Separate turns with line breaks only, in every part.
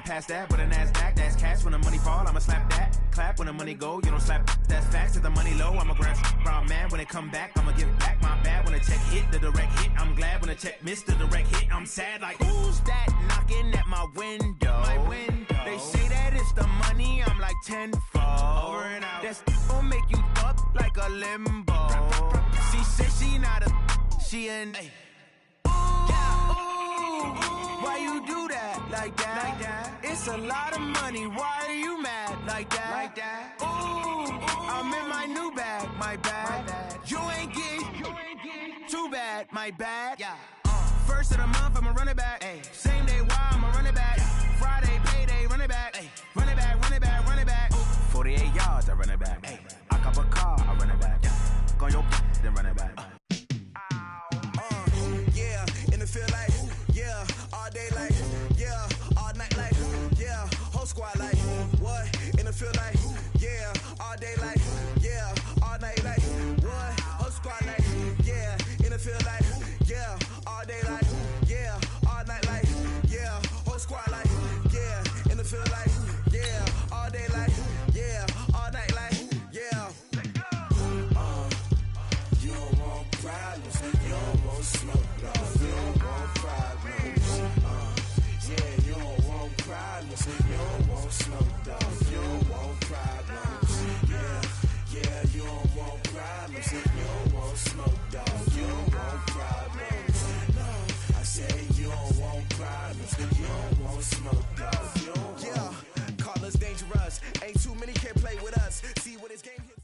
I'm past that. With a NASDAQ, that's cash. When the money fall, I'ma slap that. Clap when the money go, you don't slap. That's facts. If the money low, I'ma grab brown man. When it come back, I'ma give back my bad. When the check hit, the direct hit. I'm glad when the check missed the direct hit. I'm sad like, who's that knocking at my window? My window. They say that it's the money, I'm like tenfold. Over and out. That's gon' make you up like a limbo. She said she not a, she an. Why you do that like that? Like that? It's a lot of money. Why are you mad like that? Like that? Ooh, I'm in my new bag, my bad. You ain't getting too bad, my bad. Yeah. First of the month, I'ma run it back. Ay. Same day, why I'ma run it back? Yeah. Friday, payday, run it back. Ay. Run it back, run it back, run it back. 48 yards, I run it back. Ay. I cop a car, I run it back. Yeah. Go your then run it back.
Yeah, and it feel like, yeah, all day like, yeah, all night like, yeah, whole squad like, what? And it feel like, yeah, all day like, yeah, all night like, what? Whole squad like, yeah, and it feel like, yeah, all day like, yeah, all night like, yeah, whole squad like, yeah, and it feel like, yeah, all day like, yeah, all night like, yeah. You don't want problems, you don't want smoke, no, you don't want problems. Yeah, you don't want problems, you don't want smoke, dog, you don't want problems. Yeah, you don't want problems, you don't want smoke, dog, you don't want problems. No, I say you don't want problems, you don't want smoke, dog, you don't want. Yeah, call us dangerous, ain't too many can play with us. See what his game hits.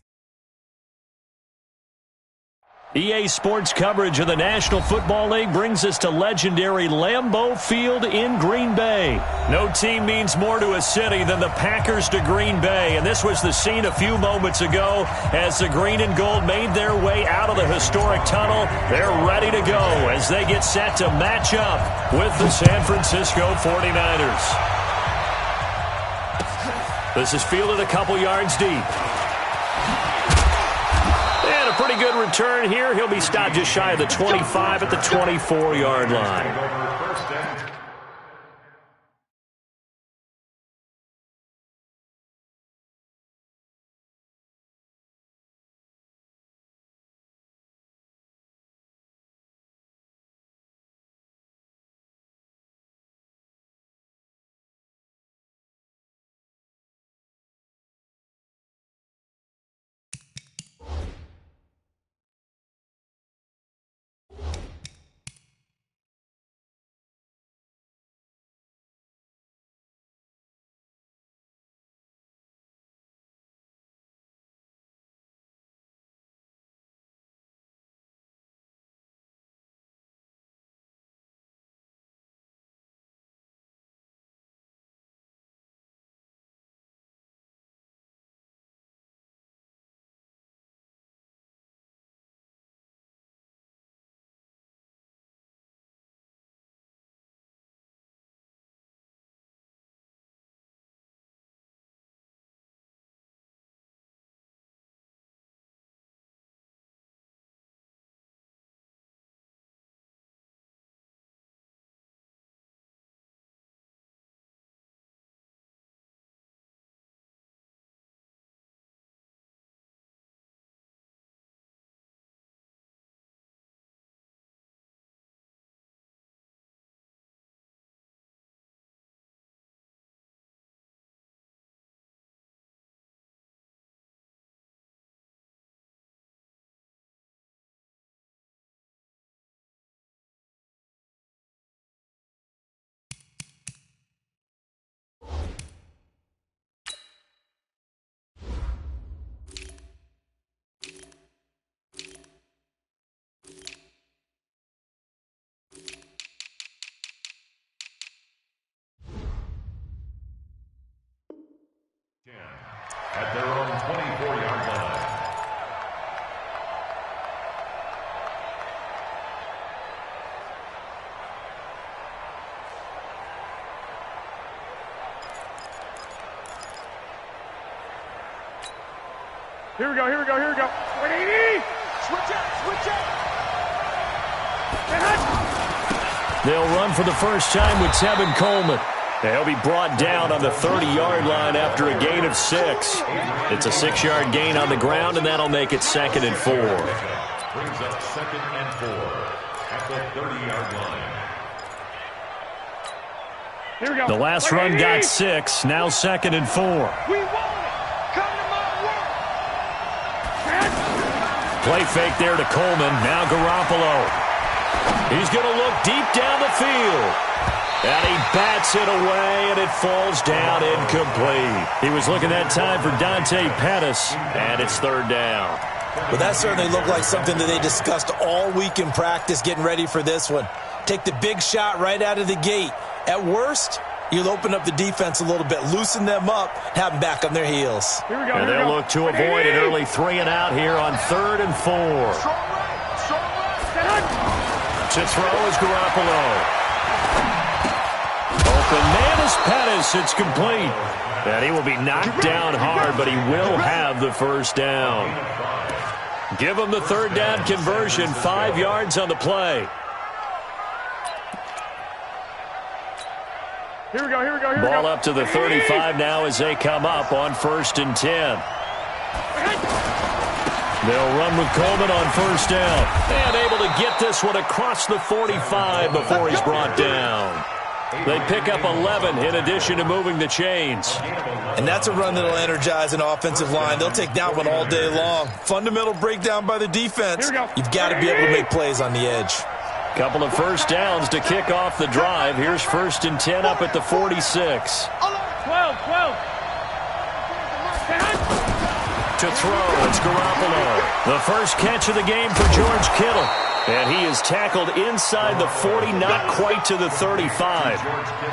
EA Sports coverage of the National Football League brings us to legendary Lambeau Field in Green Bay. No team means more to a city than the Packers to Green Bay, and this was the scene a few moments ago as the green and gold made their way out of the historic tunnel. They're ready to go as they get set to match up with the San Francisco 49ers. This is fielded a couple yards deep. And a pretty good return here. He'll be stopped just shy of the 25 at the 24-yard line.
At their own 24-yard line.
Here we go. 180! Switch out!
They'll run for the first time with Tevin Coleman. He'll be brought down on the 30-yard line after a gain of 6. It's a 6-yard gain on the ground, and that'll make it 2nd and 4.
Brings up 2nd and 4 at the 30-yard line.
Here we go.
The last run got 6. Now 2nd and 4.
We want it. Come to my work.
Play fake there to Coleman. Now Garoppolo. He's going to look deep down the field. And he bats it away, and it falls down incomplete. He was looking that time for Dante Pettis, and it's 3rd down.
Well, that certainly looked like something that they discussed all week in practice, getting ready for this one. Take the big shot right out of the gate. At worst, you'll open up the defense a little bit, loosen them up, have them back on their heels.
Here we go.
And they'll look to avoid an early 3 and out here on 3rd and 4. To throw is Garoppolo. Open man is Pettis. It's complete. And he will be knocked down hard, but he will have the 1st down. Give him the 3rd down conversion. 5 yards on the play.
Here we go. Here we go. Here we go.
Ball up to the 35 now as they come up on 1st and 10. They'll run with Coleman on 1st down. And able to get this one across the 45 before he's brought down. They pick up 11 in addition to moving the chains.
And that's a run that'll energize an offensive line. They'll take that one all day long. Fundamental breakdown by the defense. You've got to be able to make plays on the edge.
Couple of 1st downs to kick off the drive. Here's 1st and 10 up at the 46.
12.
To throw, it's Garoppolo. The first catch of the game for George Kittle. And he is tackled inside the 40, not quite to the 35.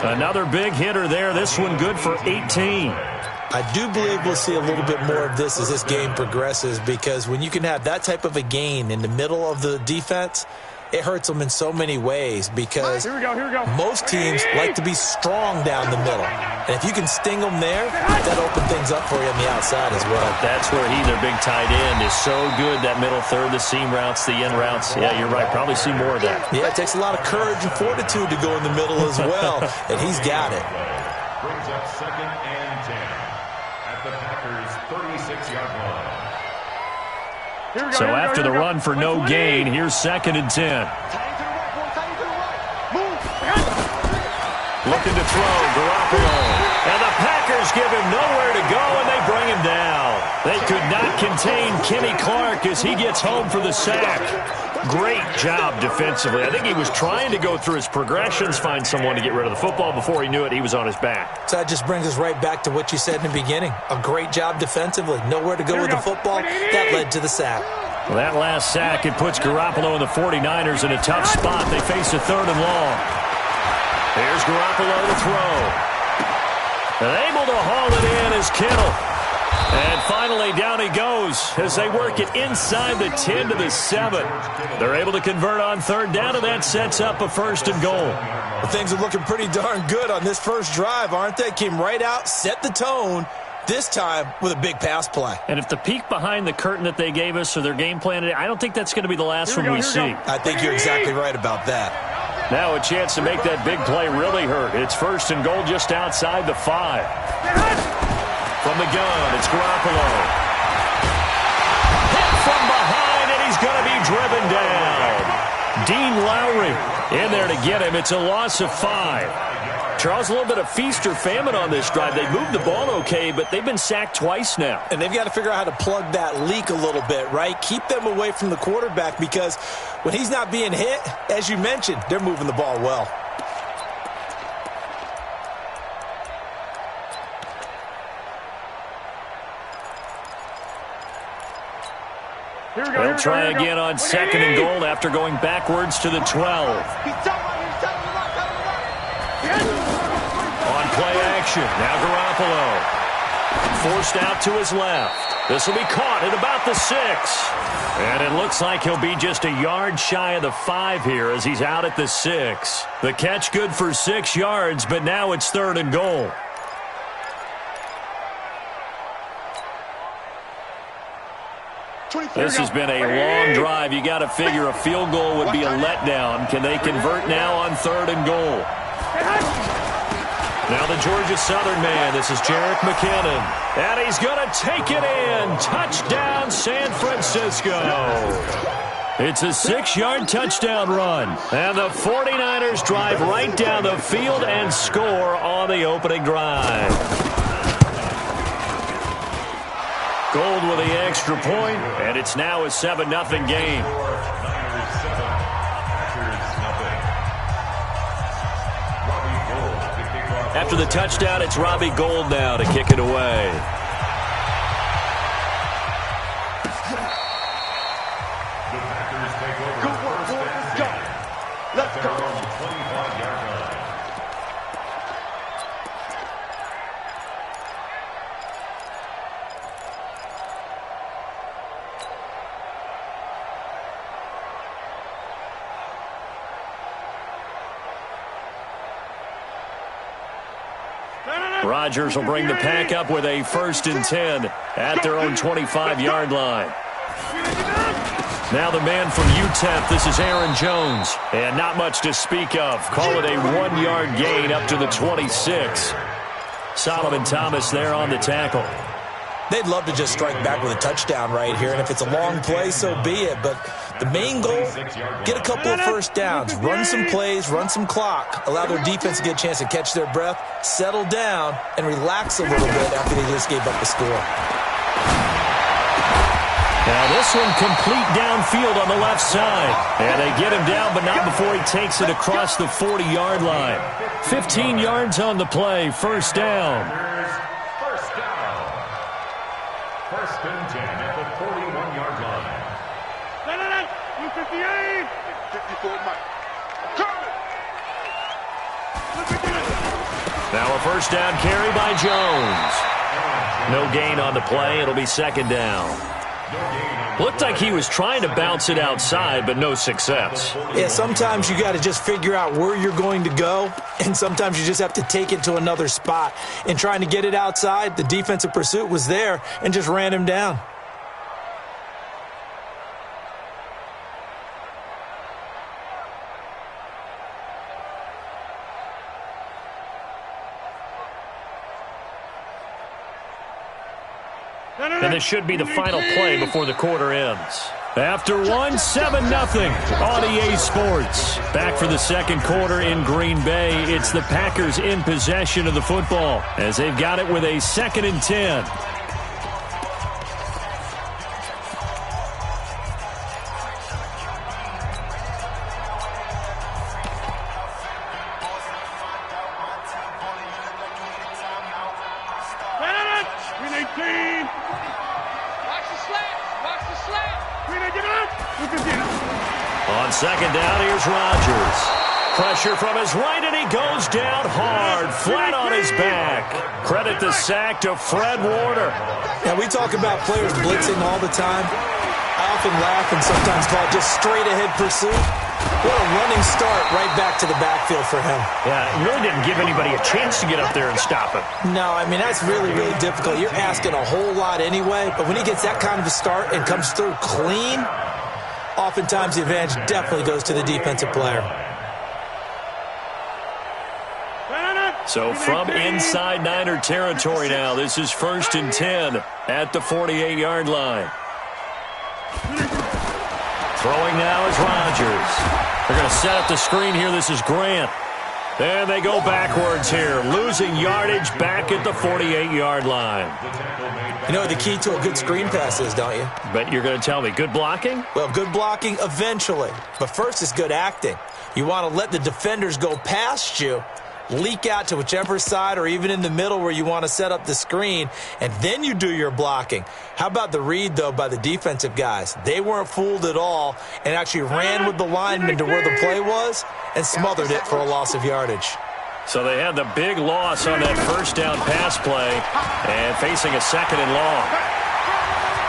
Another big hitter there. This one good for 18.
I do believe we'll see a little bit more of this as this game progresses, because when you can have that type of a gain in the middle of the defense, it hurts them in so many ways, because
Here we go.
most teams like to be strong down the middle. And if you can sting them there, that opens things up for you on the outside as well.
That's where their big tight end, is so good. That middle third, the seam routes, the in routes. Yeah, you're right. Probably see more of that.
Yeah, it takes a lot of courage and fortitude to go in the middle as well, and he's got it.
Brings up 2nd and 10 at the Packers' 36-yard line.
So after the run for no gain, here's 2nd and 10. Looking to throw, Garoppolo. And the Packers give him nowhere to go, and they bring him down. They could not contain Kenny Clark as he gets home for the sack. Great job defensively. I think he was trying to go through his progressions, find someone to get rid of the football. Before he knew it, he was on his back.
So that just brings us right back to what you said in the beginning. A great job defensively. Nowhere to go with the football. That led to the sack.
Well, that last sack, it puts Garoppolo and the 49ers in a tough spot. They face a 3rd and long. Here's Garoppolo to throw. And able to haul it in is Kittle. And finally, down he goes as they work it inside the 10 to the 7. They're able to convert on 3rd down, and that sets up a 1st and goal.
Well, things are looking pretty darn good on this first drive, aren't they? Came right out, set the tone, this time with a big pass play.
And if the peek behind the curtain that they gave us or their game plan, I don't think that's going to be the last one we see.
I think you're exactly right about that.
Now a chance to make that big play really hurt. It's 1st and goal just outside the 5. From the gun, it's Garoppolo. Hit from behind, and he's going to be driven down. Dean Lowry in there to get him. It's a loss of 5. Charles, a little bit of feast or famine on this drive. They moved the ball okay, but they've been sacked twice now.
And they've got to figure out how to plug that leak a little bit, right? Keep them away from the quarterback, because when he's not being hit, as you mentioned, they're moving the ball well.
They'll try again on 2nd and goal after going backwards to the 12. On play action, now Garoppolo. Forced out to his left. This will be caught at about the 6. And it looks like he'll be just a yard shy of the 5 here as he's out at the 6. The catch good for 6 yards, but now it's 3rd and goal. This has been a long drive. You got to figure a field goal would be a letdown. Can they convert now on 3rd and goal? Now the Georgia Southern man, this is Jerick McKinnon. And he's going to take it in. Touchdown, San Francisco. It's a 6-yard touchdown run. And the 49ers drive right down the field and score on the opening drive. Gold with the extra point, and it's now a 7-0 game. After the touchdown, it's Robbie Gould now to kick it away.
The Packers take over. Good work, boys. Let's go. Let's go. 25-yard line.
Rodgers will bring the Pack up with a 1st and 10 at their own 25-yard line. Now the man from UTEP, this is Aaron Jones. And not much to speak of. Call it a 1-yard gain up to the 26. Solomon Thomas there on the tackle.
They'd love to just strike back with a touchdown right here, and if it's a long play, so be it. But the main goal, get a couple of first downs, run some plays, run some clock, allow their defense to get a chance to catch their breath, settle down, and relax a little bit after they just gave up the score.
Now this one complete downfield on the left side. And they get him down, but not before he takes it across the 40-yard line. 15 yards on the play, 1st down.
First down. 1st and 10 at the 41-yard line.
58. 54 Mike.
Now a 1st down carry by Jones. No gain on the play. It'll be 2nd down. Looked like he was trying to bounce it outside, but no success.
Yeah, sometimes you got to just figure out where you're going to go, and sometimes you just have to take it to another spot. In trying to get it outside, the defensive pursuit was there and just ran him down.
And this should be the final play before the quarter ends. After one, 7-0 on EA Sports. Back for the 2nd quarter in Green Bay. It's the Packers in possession of the football as they've got it with a 2nd and 10. On 2nd down, here's Rodgers. Pressure from his right, and he goes down hard, flat on his back. Credit the sack to Fred Warner.
Now, we talk about players blitzing all the time. I often laugh and sometimes call it just straight-ahead pursuit. What a running start right back to the backfield for him.
Yeah, it really didn't give anybody a chance to get up there and stop him.
No, I mean, that's really, really difficult. You're asking a whole lot anyway, but when he gets that kind of a start and comes through clean, oftentimes the advantage definitely goes to the defensive player.
So from inside Niner territory now, this is 1st and 10 at the 48-yard line. Throwing now is Rodgers. They're going to set up the screen here. This is Grant. And they go backwards here, losing yardage back at the 48-yard line.
You know what the key to a good screen pass is, don't you?
But you're going to tell me, good blocking?
Well, good blocking eventually. But first is good acting. You want to let the defenders go past you, leak out to whichever side or even in the middle where you want to set up the screen, and then you do your blocking. How about the read, though, by the defensive guys? They weren't fooled at all and actually ran with the lineman to where the play was and smothered it for a loss of yardage.
So they had the big loss on that 1st down pass play and facing a 2nd and long.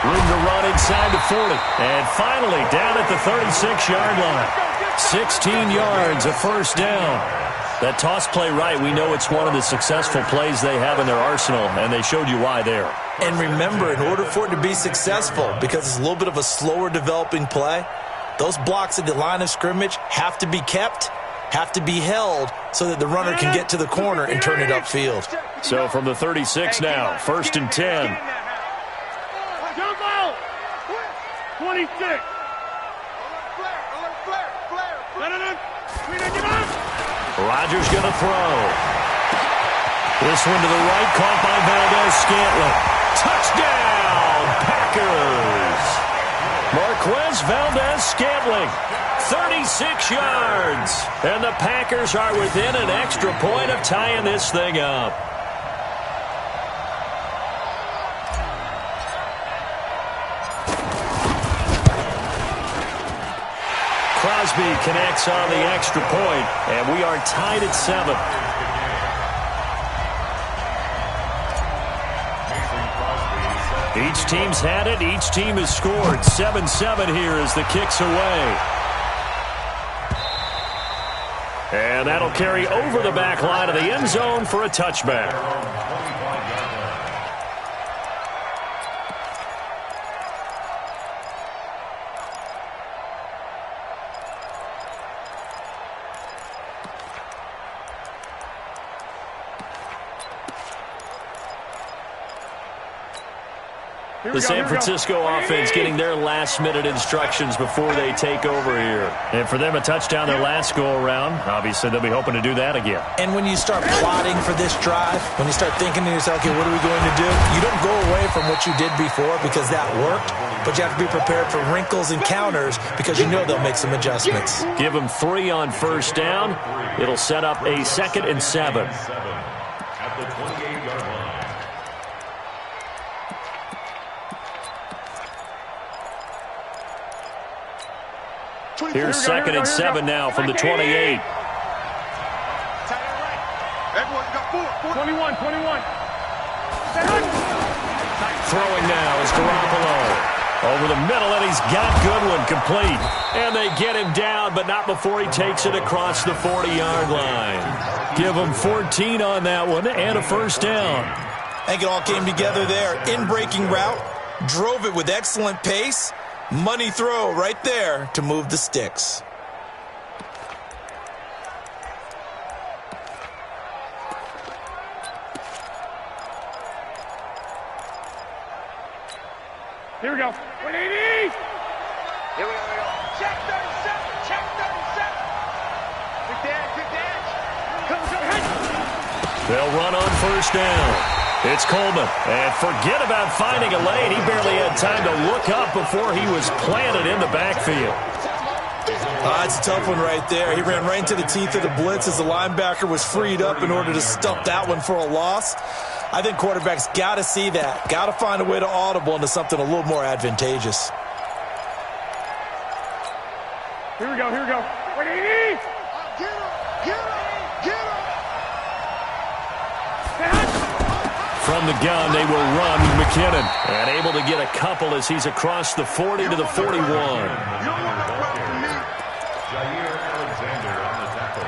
Room to run inside the 40. And finally down at the 36-yard line. 16 yards, a 1st down. That toss play right, we know it's one of the successful plays they have in their arsenal, and they showed you why there.
And remember, in order for it to be successful, because it's a little bit of a slower developing play, those blocks at the line of scrimmage have to be kept, have to be held so that the runner can get to the corner and turn it upfield.
So from the 36 now, 1st and 10.
26.
Rodgers going to throw. This one to the right, caught by Valdez-Scantling. Touchdown, Packers! Marquez Valdez-Scantling, 36 yards. And the Packers are within an extra point of tying this thing up. Crosby connects on the extra point, and we are tied at 7. Each team's had it. Each team has scored. 7-7 here as the kick's away. And that'll carry over the back line of the end zone for a touchback. The San Francisco offense getting their last-minute instructions before they take over here. And for them, a touchdown their last go-around. Obviously, they'll be hoping to do that again.
And when you start plotting for this drive, when you start thinking to yourself, okay, what are we going to do? You don't go away from what you did before because that worked, but you have to be prepared for wrinkles and counters because you know they'll make some adjustments.
Give them 3 on 1st down. It'll set up a 2nd and 7.
At the 28-yard line.
Here's 2nd and 7 now from the 28.
Everyone got 21.
Throwing now is Garoppolo. Over the middle, and he's got Goodwin complete. And they get him down, but not before he takes it across the 40-yard line. Give him 14 on that one and a 1st down.
I think it all came together there. In-breaking route, drove it with excellent pace. Money throw right there to move the sticks.
Here we go. 180. Here we go. Check 37. Check 37. Good dash. Come.
They'll run on 1st down. It's Coleman. And forget about finding a lane. He barely had time to look up before he was planted in the backfield.
It's a tough one right there. He ran right into the teeth of the blitz as the linebacker was freed up in order to stump that one for a loss. I think quarterbacks got to see that. Got to find a way to audible into something a little more advantageous.
Here we go. 180. Get him.
From the gun, they will run McKinnon. And able to get a couple as he's across the 40 to the 41.
Jair Alexander on the tackle.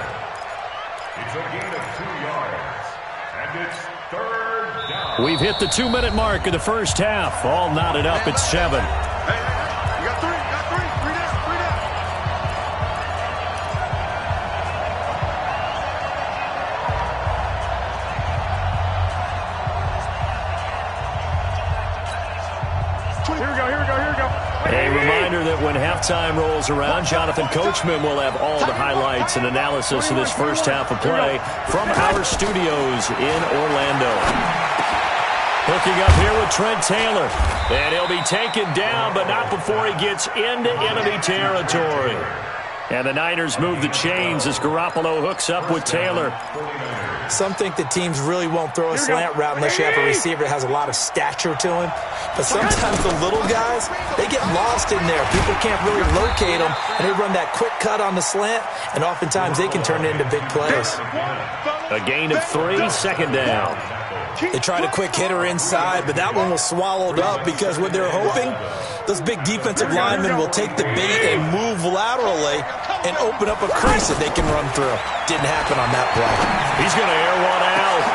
It's a gain of 2 yards. And it's 3rd down.
We've hit the 2-minute mark of the first half. All knotted up at 7.
Hey, you got 3. 3 down. Here we go.
A reminder that when halftime rolls around, Jonathan Coachman will have all the highlights and analysis of this first half of play from our studios in Orlando. Hooking up here with Trent Taylor. And he'll be taken down, but not before he gets into enemy territory. And the Niners move the chains as Garoppolo hooks up with Taylor.
Some think that teams really won't throw a slant route unless you have a receiver that has a lot of stature to him. But sometimes the little guys, they get lost in there. People can't really locate them, and they run that quick cut on the slant, and oftentimes they can turn it into big plays.
A gain of 3, 2nd down.
They tried a quick hitter inside, but that one was swallowed up because what they're hoping, those big defensive linemen will take the bait and move laterally and open up a crease that they can run through. Didn't happen on that play.
He's going to air one out.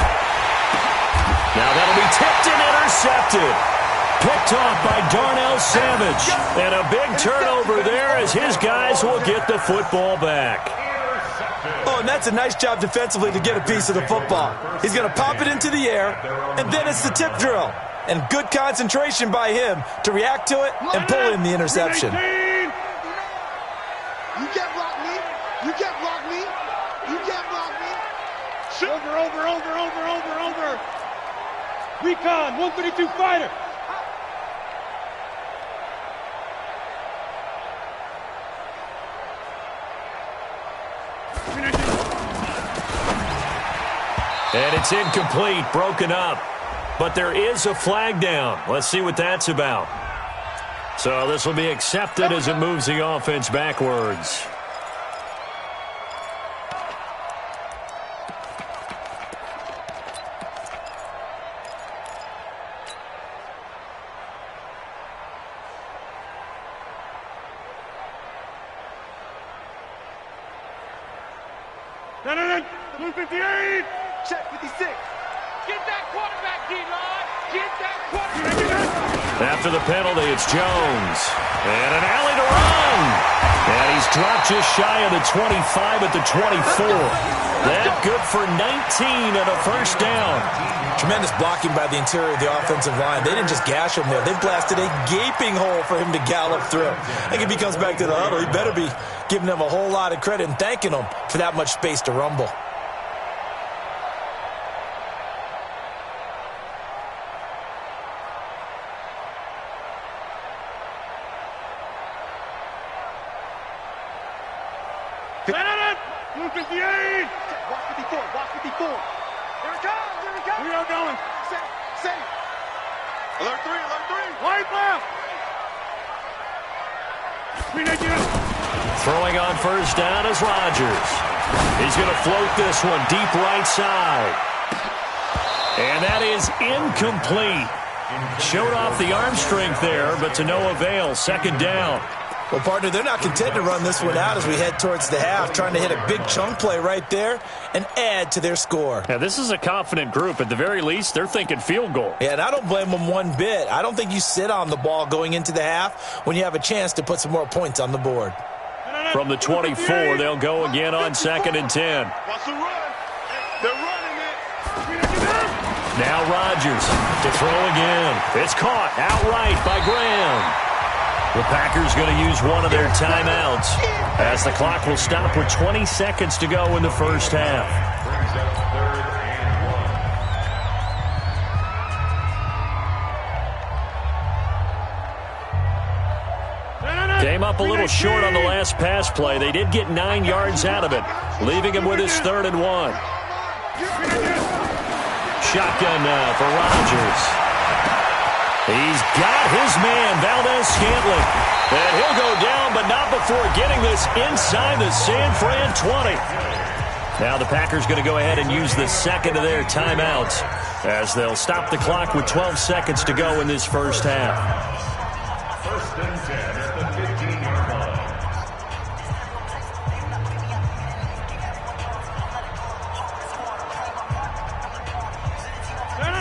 Now that'll be tipped and intercepted. Picked off by Darnell Savage. And a big turnover there as his guys will get the football back.
Oh, and that's a nice job defensively to get a piece of the football. He's going to pop it into the air, and then it's the tip drill. And good concentration by him to react to it and pull in the interception.
You can't block me. You can't block me. You can't block me.
Over. Recon, 132 fighter.
And it's incomplete, broken up. But there is a flag down. Let's see what that's about. So this will be accepted as it moves the offense backwards.
No, 158.
Check 56. Get that quarterback, D-Line. Get that quarterback.
After the penalty, it's Jones. And an alley to run. And he's dropped just shy of the 25 at the 24. That good for 19 and a first down.
Tremendous blocking by the interior of the offensive line. They didn't just gash him there. They blasted a gaping hole for him to gallop through. I think if he comes back to the huddle, he better be giving them a whole lot of credit and thanking them for that much space to rumble.
Watch 54.
Here it comes.
We are going.
Safe. Alert 3.
Right left.
Throwing on first down is Rodgers. He's going to float this one deep right side. And that is incomplete. Showed off the arm strength there, but to no avail. Second down.
Well, partner, they're not content to run this one out as we head towards the half, trying to hit a big chunk play right there and add to their score.
Yeah, this is a confident group. At the very least, they're thinking field goal.
Yeah, and I don't blame them one bit. I don't think you sit on the ball going into the half when you have a chance to put some more points on the board.
From the 24, they'll go again on 2nd and 10.
What's the run? They're running it.
Now Rodgers to throw again. It's caught outright by Graham. The Packers going to use one of their timeouts as the clock will stop with 20 seconds to go in the first half.
Brings up 3rd and 1.
Came up a little short on the last pass play. They did get 9 yards out of it, leaving him with his 3rd and 1. Shotgun now for Rodgers. He's got his man, Valdez-Scantling. And he'll go down, but not before getting this inside the San Fran 20. Now the Packers going to go ahead and use the second of their timeouts as they'll stop the clock with 12 seconds to go in this first half.
1st and 10 at the 15-yard line.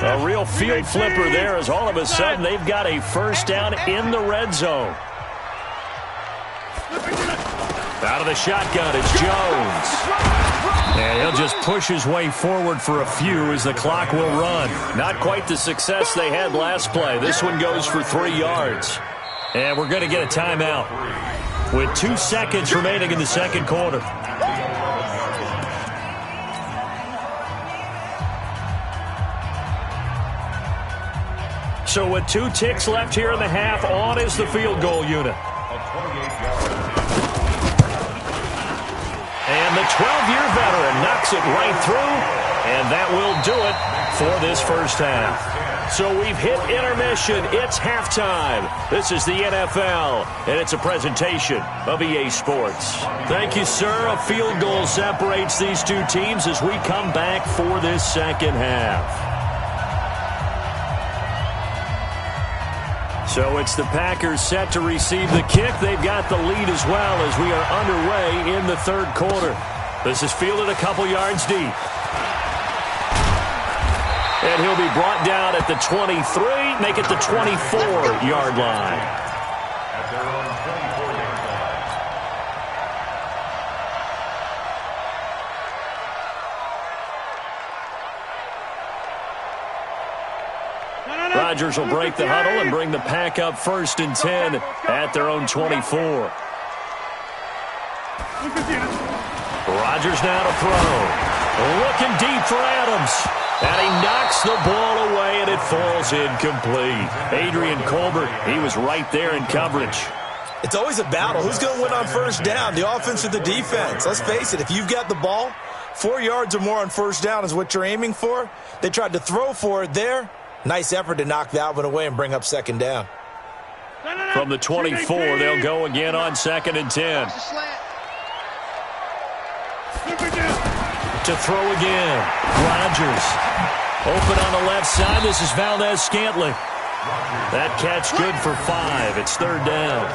A real field flipper there as all of a sudden they've got a first down in the red zone. Out of the shotgun, it's Jones. And he'll just push his way forward for a few as the clock will run. Not quite the success they had last play. This one goes for 3 yards. And we're going to get a timeout with 2 seconds remaining in the second quarter. So with 2 ticks left here in the half, on is the field goal unit. And the 12-year veteran knocks it right through, and that will do it for this first half. So we've hit intermission. It's halftime. This is the NFL, and it's a presentation of EA Sports. Thank you, sir. A field goal separates these two teams as we come back for this second half. So it's the Packers set to receive the kick. They've got the lead as well as we are underway in the third quarter. This is fielded a couple yards deep. And he'll be brought down at the 23, make it the 24-yard line.
At their own 24-yard
Rodgers will break the huddle and bring the pack up 1st and 10 at their own 24. Rodgers now to throw. Looking deep for Adams. And he knocks the ball away, and it falls incomplete. Adrian Colbert, he was right there in coverage.
It's always a battle. Who's going to win on 1st down, the offense or the defense? Let's face it, if you've got the ball, 4 yards or more on 1st down is what you're aiming for. They tried to throw for it there. Nice effort to knock that one away and bring up 2nd down.
From the 24, they'll go again on 2nd and 10. To throw again. Rodgers. Open on the left side. This is Valdez-Scantling. That catch good for 5. It's 3rd down.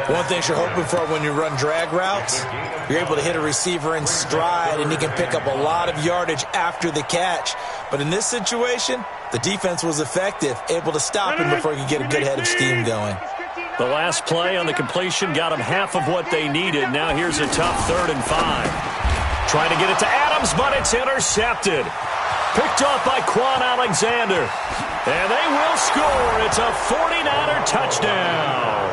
One thing you're hoping for when you run drag routes, you're able to hit a receiver in stride, and he can pick up a lot of yardage after the catch. But in this situation, the defense was effective, able to stop him before he could get a good head of steam going.
The last play on the completion got them half of what they needed. Now here's a tough 3rd and 5. Trying to get it to Adams, but it's intercepted. Picked up by Quan Alexander. And they will score. It's a 49er touchdown.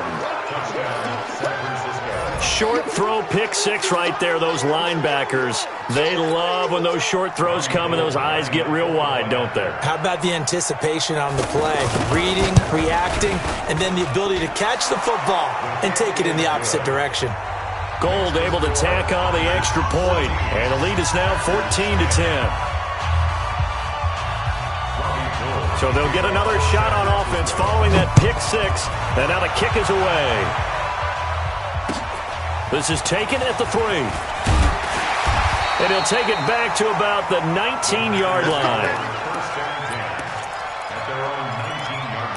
Short throw, pick 6 right there, those linebackers. They love when those short throws come and those eyes get real wide, don't they?
How about the anticipation on the play? Reading, reacting, and then the ability to catch the football and take it in the opposite direction.
Gold able to tack on the extra point, and the lead is now 14-10. So they'll get another shot on offense following that pick 6, and now the kick is away. This is taken at the 3. And he'll take it back to about the 19-yard line.
At their own 19-yard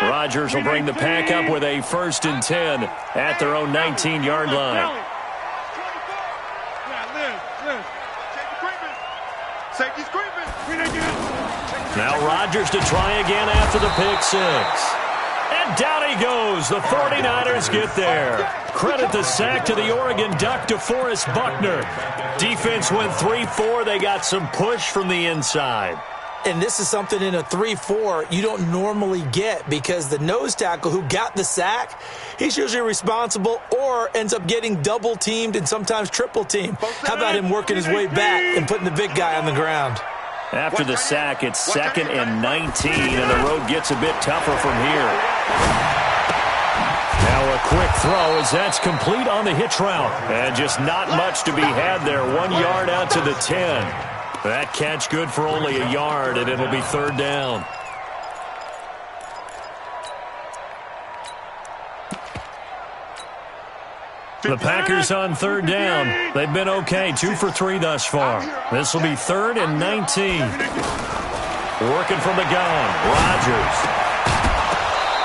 line.
Rodgers will bring the pack up with a 1st and 10 at their own 19-yard line. Now Rodgers to try again after the pick 6. And down he goes. The 49ers get there. Credit the sack to the Oregon Duck, DeForest Buckner. Defense went 3-4. They got some push from the inside.
And this is something in a 3-4 you don't normally get, because the nose tackle who got the sack, he's usually responsible or ends up getting double teamed and sometimes triple teamed. How about him working his way back and putting the big guy on the ground?
After the sack, it's 2nd and 19, and the road gets a bit tougher from here. Now a quick throw as that's complete on the hitch route. And just not much to be had there. 1 yard out to the 10. That catch good for only a yard, and it'll be 3rd down. The Packers on 3rd down. They've been okay, 2 for 3 thus far. This will be 3rd and 19. Working from the gun, Rodgers.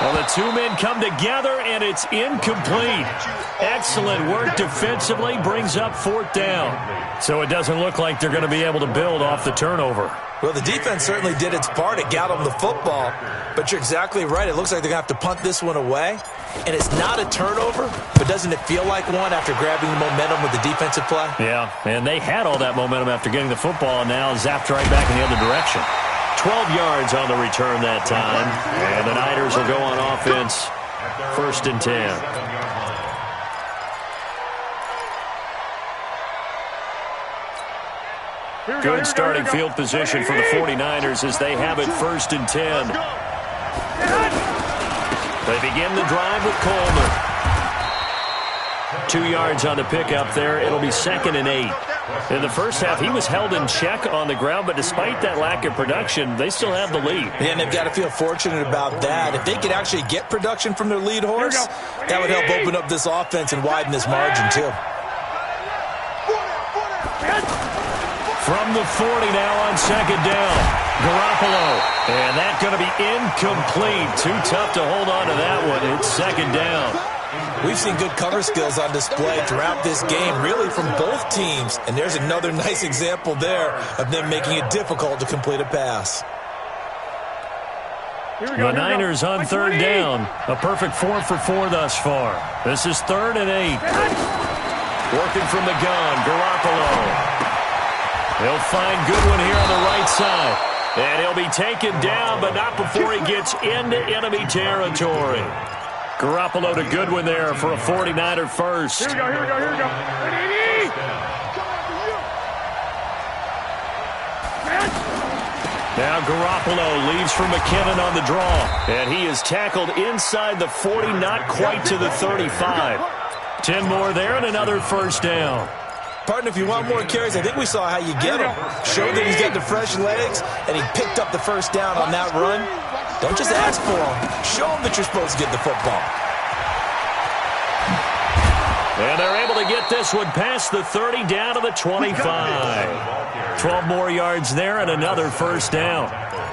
Well, the 2 men come together, and it's incomplete. Excellent work defensively, brings up 4th down. So it doesn't look like they're going to be able to build off the turnover.
Well, the defense certainly did its part. It got them the football. But you're exactly right. It looks like they're going to have to punt this one away. And it's not a turnover, but doesn't it feel like one after grabbing the momentum with the defensive play?
Yeah, and they had all that momentum after getting the football, and now zapped right back in the other direction. 12 yards on the return that time. And the Niners will go on offense, 1st and 10. Good starting field position for the 49ers as they have it 1st and 10. They begin the drive with Coleman. 2 yards on the pickup there. It'll be 2nd and 8. In the first half, he was held in check on the ground, but despite that lack of production, they still have the lead.
And they've got to feel fortunate about that. If they could actually get production from their lead horse, that would help open up this offense and widen this margin too.
From the 40 now on 2nd down. Garoppolo. And that's going to be incomplete. Too tough to hold on to that one. It's 2nd down.
We've seen good cover skills on display throughout this game, really from both teams. And there's another nice example there of them making it difficult to complete a pass.
The Niners on third down. A perfect 4 for 4 thus far. This is 3rd and 8. Working from the gun, Garoppolo. He'll find Goodwin here on the right side. And he'll be taken down, but not before he gets into enemy territory. Garoppolo to Goodwin there for a 49er first.
Here we go.
Now Garoppolo leaves for McKinnon on the draw. And he is tackled inside the 40, not quite to the 35. 10 more there and another first down.
Partner, if you want more carries, I think we saw how you get him. Showed that he's got the fresh legs, and he picked up the first down on that run. Don't just ask for him. Show him that you're supposed to get the football.
And they're able to get this one past the 30 down to the 25. 12 more yards there and another first down.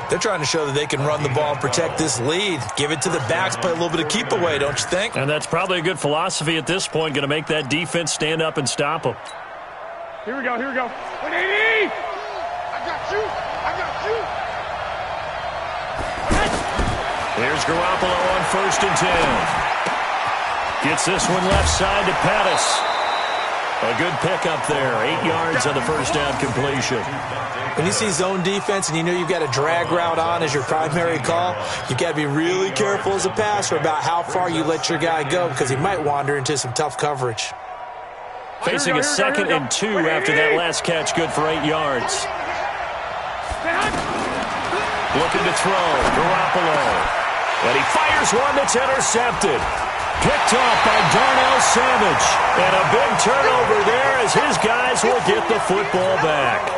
They're trying to show that they can run the ball and protect this lead. Give it to the backs, play a little bit of keep away, don't you think?
And that's probably a good philosophy at this point, going to make that defense stand up and stop them.
Here we go. 180! I got you.
Here's Garoppolo on 1st and 10. Gets this one left side to Pettis. A good pickup there. 8 yards on the first down completion.
When you see zone defense and you know you've got a drag route on as your primary call, you've got to be really careful as a passer about how far you let your guy go because he might wander into some tough coverage.
Facing a 2nd and 2 after that last catch, good for 8 yards. Looking to throw, Garoppolo. And he fires one that's intercepted. Picked off by Darnell Savage. And a big turnover there as his guys will get the football back.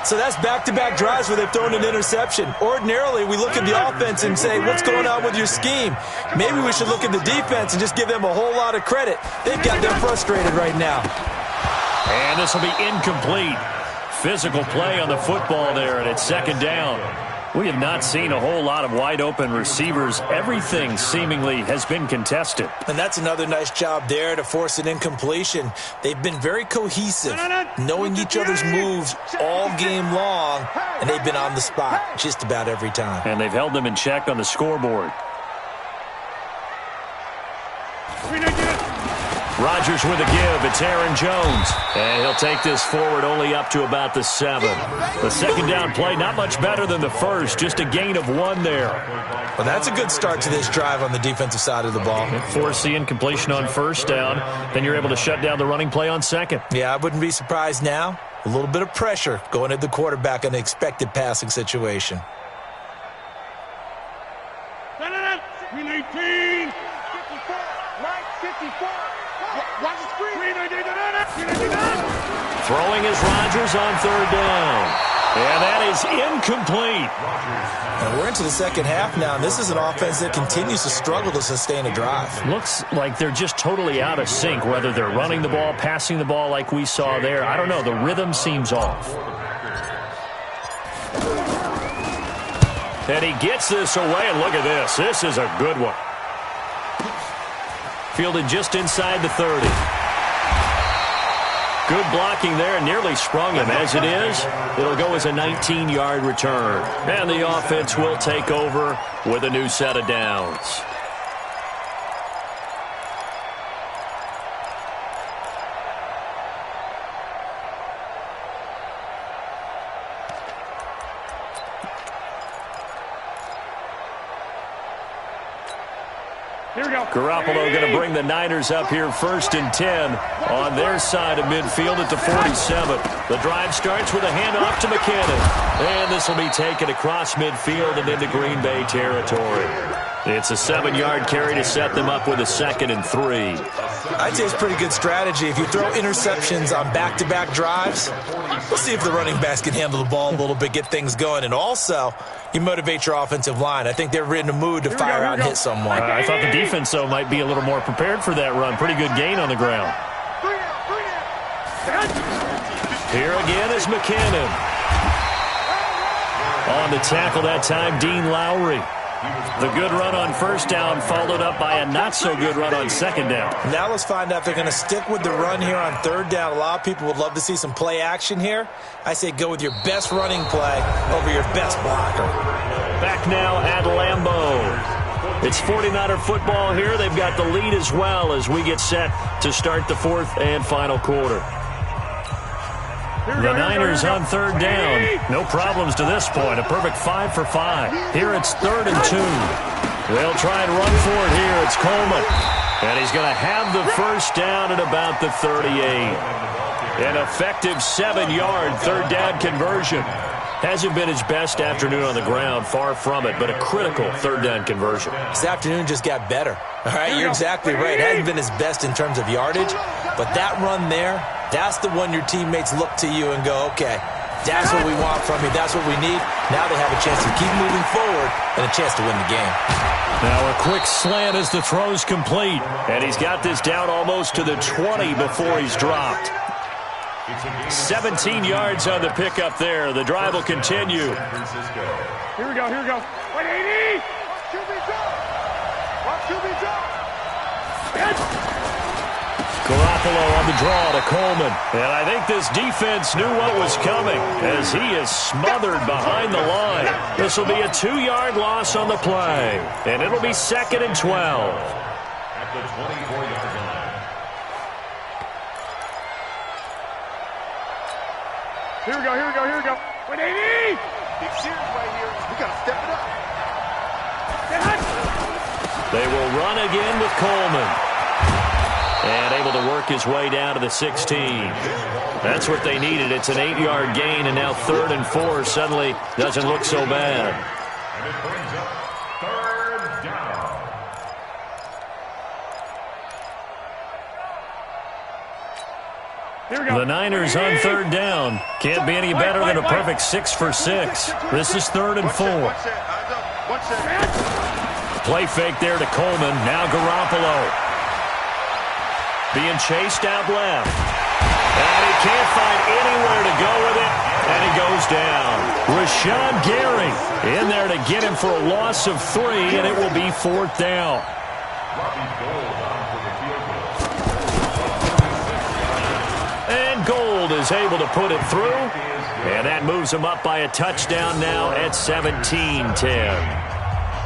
So that's back-to-back drives where they've thrown an interception. Ordinarily, we look at the offense and say, what's going on with your scheme? Maybe we should look at the defense and just give them a whole lot of credit. They've got them frustrated right now.
And this will be incomplete. Physical play on the football there, and it's 2nd down. We have not seen a whole lot of wide-open receivers. Everything seemingly has been contested.
And that's another nice job there to force an incompletion. They've been very cohesive, knowing each other's moves all game long, and they've been on the spot just about every time.
And they've held them in check on the scoreboard. Rodgers with a give. It's Aaron Jones. And he'll take this forward only up to about the 7. The 2nd down play, not much better than the first. Just a gain of 1 there.
Well, that's a good start to this drive on the defensive side of the ball.
Force the incompletion on 1st down. Then you're able to shut down the running play on 2nd.
Yeah, I wouldn't be surprised now. A little bit of pressure going at the quarterback in an expected passing situation.
319! 54! 954! Watch the screen!
Throwing is Rodgers on 3rd down. And that is incomplete.
And we're into the second half now, and this is an offense that continues to struggle to sustain a drive.
Looks like they're just totally out of sync, whether they're running the ball, passing the ball like we saw there. I don't know. The rhythm seems off. And he gets this away, and look at this. This is a good one. Fielded just inside the 30. Good blocking there, nearly sprung him. As it is, it'll go as a 19-yard return. And the offense will take over with a new set of downs. Garoppolo going to bring the Niners up here 1st and 10 on their side of midfield at the 47. The drive starts with a handoff to McKinnon. And this will be taken across midfield and into Green Bay territory. It's a 7-yard carry to set them up with a 2nd and 3.
I'd say it's pretty good strategy. If you throw interceptions on back-to-back drives, we'll see if the running backs can handle the ball a little bit, get things going. And also, you motivate your offensive line. I think they're in a mood to fire out and hit someone.
I thought the defense, though, might be a little more prepared for that run. Pretty good gain on the ground. Here again is McKinnon. On the tackle that time, Dean Lowry. The good run on 1st down followed up by a not-so-good run on 2nd down.
Now let's find out if they're going to stick with the run here on 3rd down. A lot of people would love to see some play action here. I say go with your best running play over your best blocker.
Back now at Lambeau. It's 49er football here. They've got the lead as well as we get set to start the fourth and final quarter. The Niners on third down. No problems to this point. A perfect 5 for 5. Here it's 3rd and 2. They'll try and run for it here. It's Coleman. And he's going to have the first down at about the 38. An effective 7-yard third down conversion. Hasn't been his best afternoon on the ground, far from it, but a critical third down conversion.
This afternoon just got better. All right, you're exactly right. It hasn't been his best in terms of yardage, but that run there, that's the one your teammates look to you and go, okay, that's what we want from you. That's what we need. Now they have a chance to keep moving forward and a chance to win the game.
Now a quick slant as the throw's complete, and he's got this down almost to the 20 before he's dropped. 17 yards on the pickup there. The drive will continue.
Here we go, here we go. 180!
Garoppolo on the draw to Coleman. And I think this defense knew what was coming as he is smothered behind the line. This will be a 2-yard loss on the play. And it'll be 2nd and 12.
At the 24-yard line.
Here we go, here we go, here we go. 180!
Big series right here. We got to step it up.
They will run again with Coleman. And able to work his way down to the 16. That's what they needed. It's an 8-yard gain, and now 3rd and 4 suddenly doesn't look so bad.
And it brings up 3rd down.
Here we go.
The Niners on 3rd down. Can't be any better than a perfect 6 for 6. This is 3rd and 4. Play fake there to Coleman. Now Garoppolo. Being chased out left. And he can't find anywhere to go with it. And he goes down. Rashawn Gary in there to get him for a loss of 3, and it will be 4th down. And Gold is able to put it through. And that moves him up by a touchdown now at 17-10.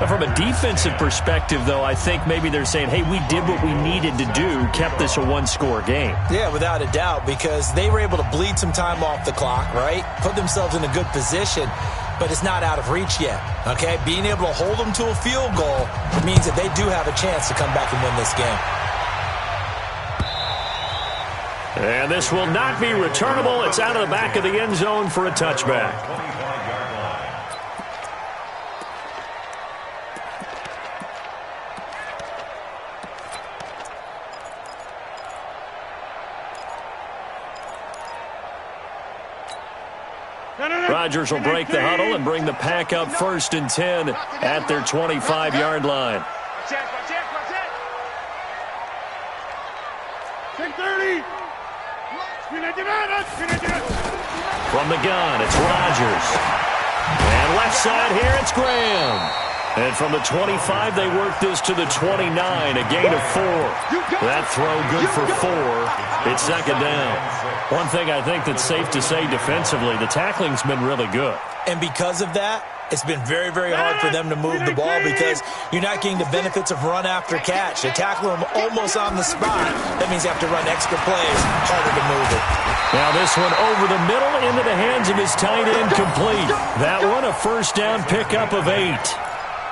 From a defensive perspective, though, I think maybe they're saying, hey, we did what we needed to do, kept this a one-score game.
Yeah, without a doubt, because they were able to bleed some time off the clock, right? Put themselves in a good position, but it's not out of reach yet, okay? Being able to hold them to a field goal means that they do have a chance to come back and win this game.
And this will not be returnable. It's out of the back of the end zone for a touchback. Rodgers will break the huddle and bring the pack up 1st and 10 at their 25-yard line. From the gun, it's Rodgers. And left side here, it's Graham. And from the 25, they work this to the 29, a gain of 4. That throw good for 4. It's 2nd down. One thing I think that's safe to say defensively, the tackling's been really good.
And because of that, it's been very, very hard for them to move the ball because you're not getting the benefits of run after catch. They tackle them almost on the spot. That means you have to run extra plays, harder to move it.
Now this one over the middle into the hands of his tight end, complete. That one a 1st down pickup of 8.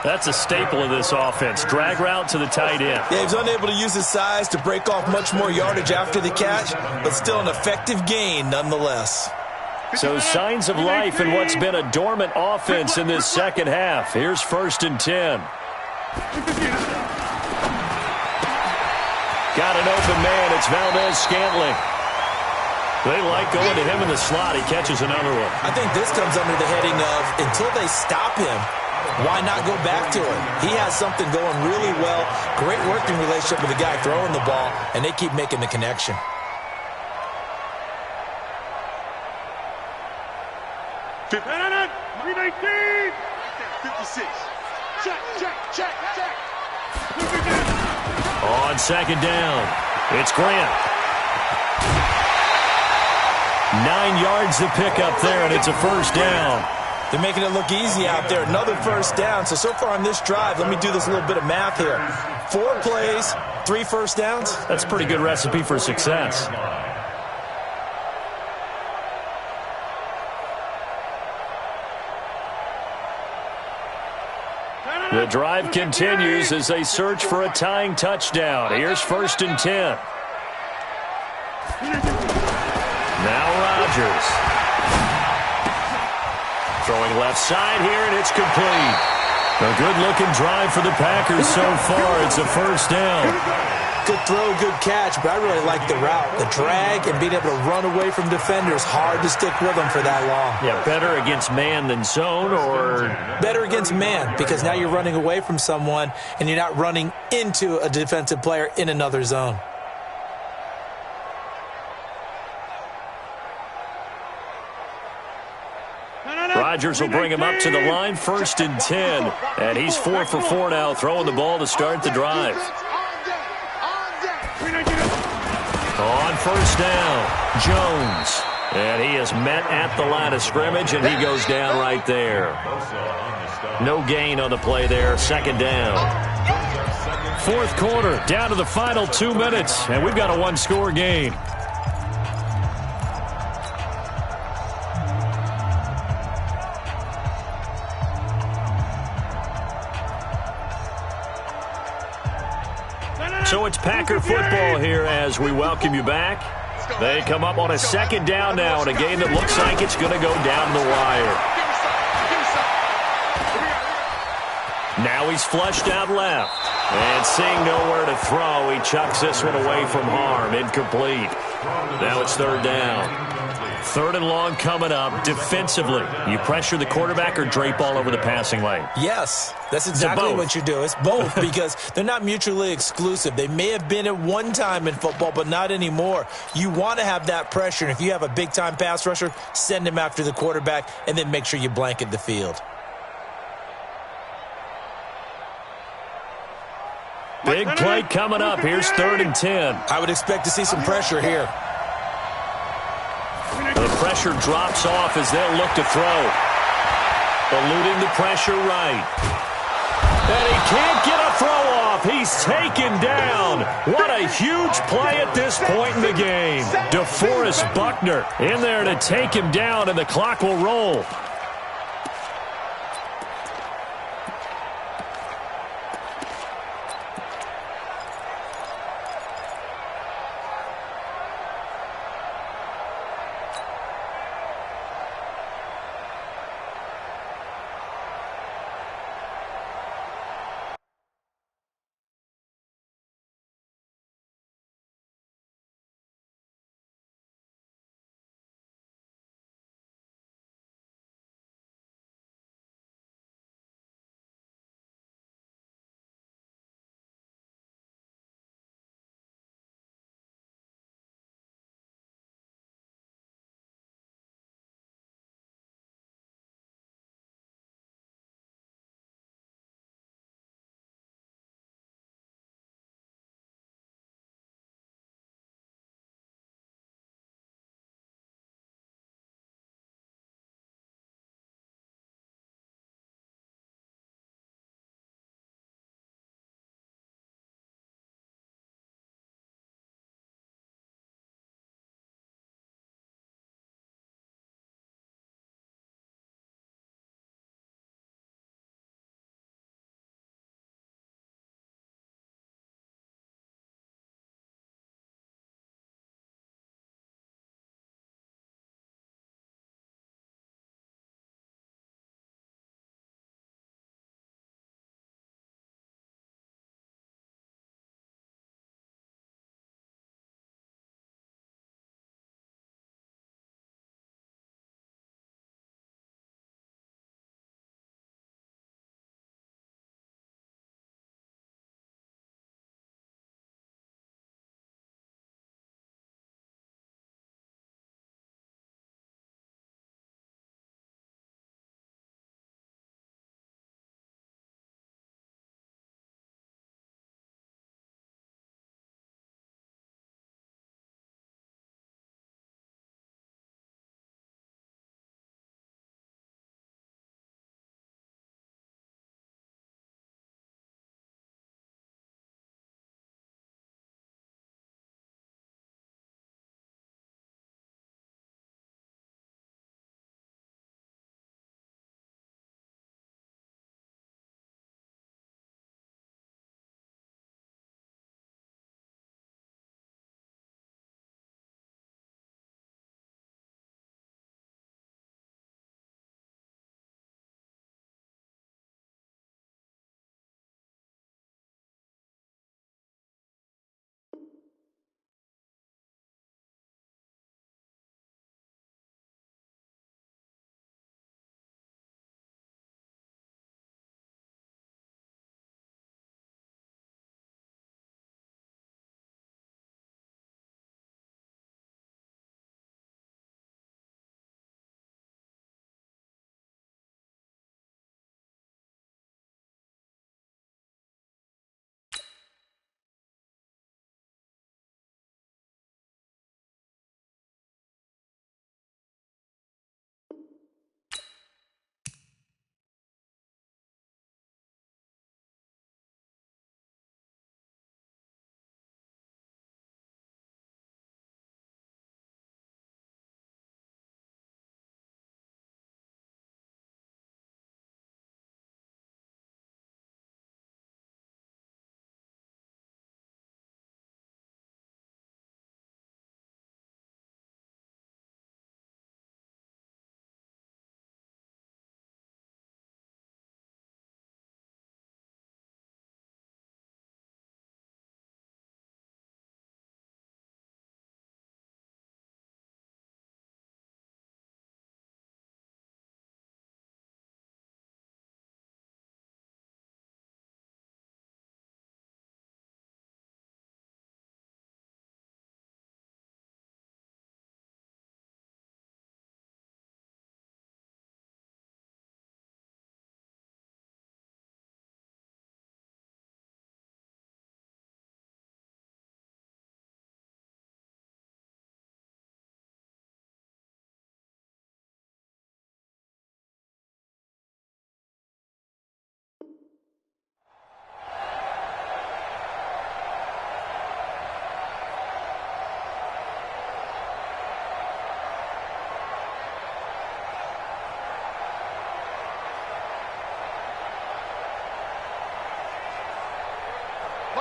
That's a staple of this offense. Drag route to the tight end.
Yeah, he's unable to use his size to break off much more yardage after the catch, but still an effective gain nonetheless.
So signs of life in what's been a dormant offense in this second half. Here's 1st and 10. Got an open man. It's Valdez-Scantling. They like going to him in the slot. He catches another one.
I think this comes under the heading of until they stop him, why not go back to him? He has something going really well. Great working relationship with the guy throwing the ball, and they keep making the connection.
Check. 56. Check.
On 2nd down, it's Grant. 9 yards to pick up there, and it's a 1st down.
They're making it look easy out there. Another first down. So far on this drive, let me do this little bit of math here. 4 plays, 3 first downs.
That's a pretty good recipe for success. The drive continues as they search for a tying touchdown. Here's 1st and 10. Now Rodgers. Throwing left side here, and it's complete. A good-looking drive for the Packers so far. It's a first down.
Good throw, good catch, but I really like the route. The drag and being able to run away from defenders, hard to stick with them for that long.
Yeah, better against man than zone, or?
Better against man, because now you're running away from someone and you're not running into a defensive player in another zone.
Rodgers will bring him up to the line, 1st and 10. And he's 4 for 4 now, throwing the ball to start the drive. On 1st down, Jones. And he is met at the line of scrimmage, and he goes down right there. No gain on the play there, 2nd down. 4th quarter, down to the final 2 minutes, and we've got a 1-score game. So it's Packer football here as we welcome you back. They come up on a 2nd down now in a game that looks like it's going to go down the wire. Now he's flushed out left. And seeing nowhere to throw, he chucks this one away from harm. Incomplete. Now it's 3rd down. 3rd and long coming up. Defensively, you pressure the quarterback or drape all over the passing lane?
Yes, that's exactly what you do. It's both because they're not mutually exclusive. They may have been at one time in football, but not anymore. You want to have that pressure, and if you have a big-time pass rusher, send him after the quarterback, and then make sure you blanket the field.
Big play coming up. Here's 3rd and 10.
I would expect to see some pressure here.
The pressure drops off as they'll look to throw. Eluding the pressure right. And he can't get a throw off. He's taken down. What a huge play at this point in the game. DeForest Buckner in there to take him down, and the clock will roll.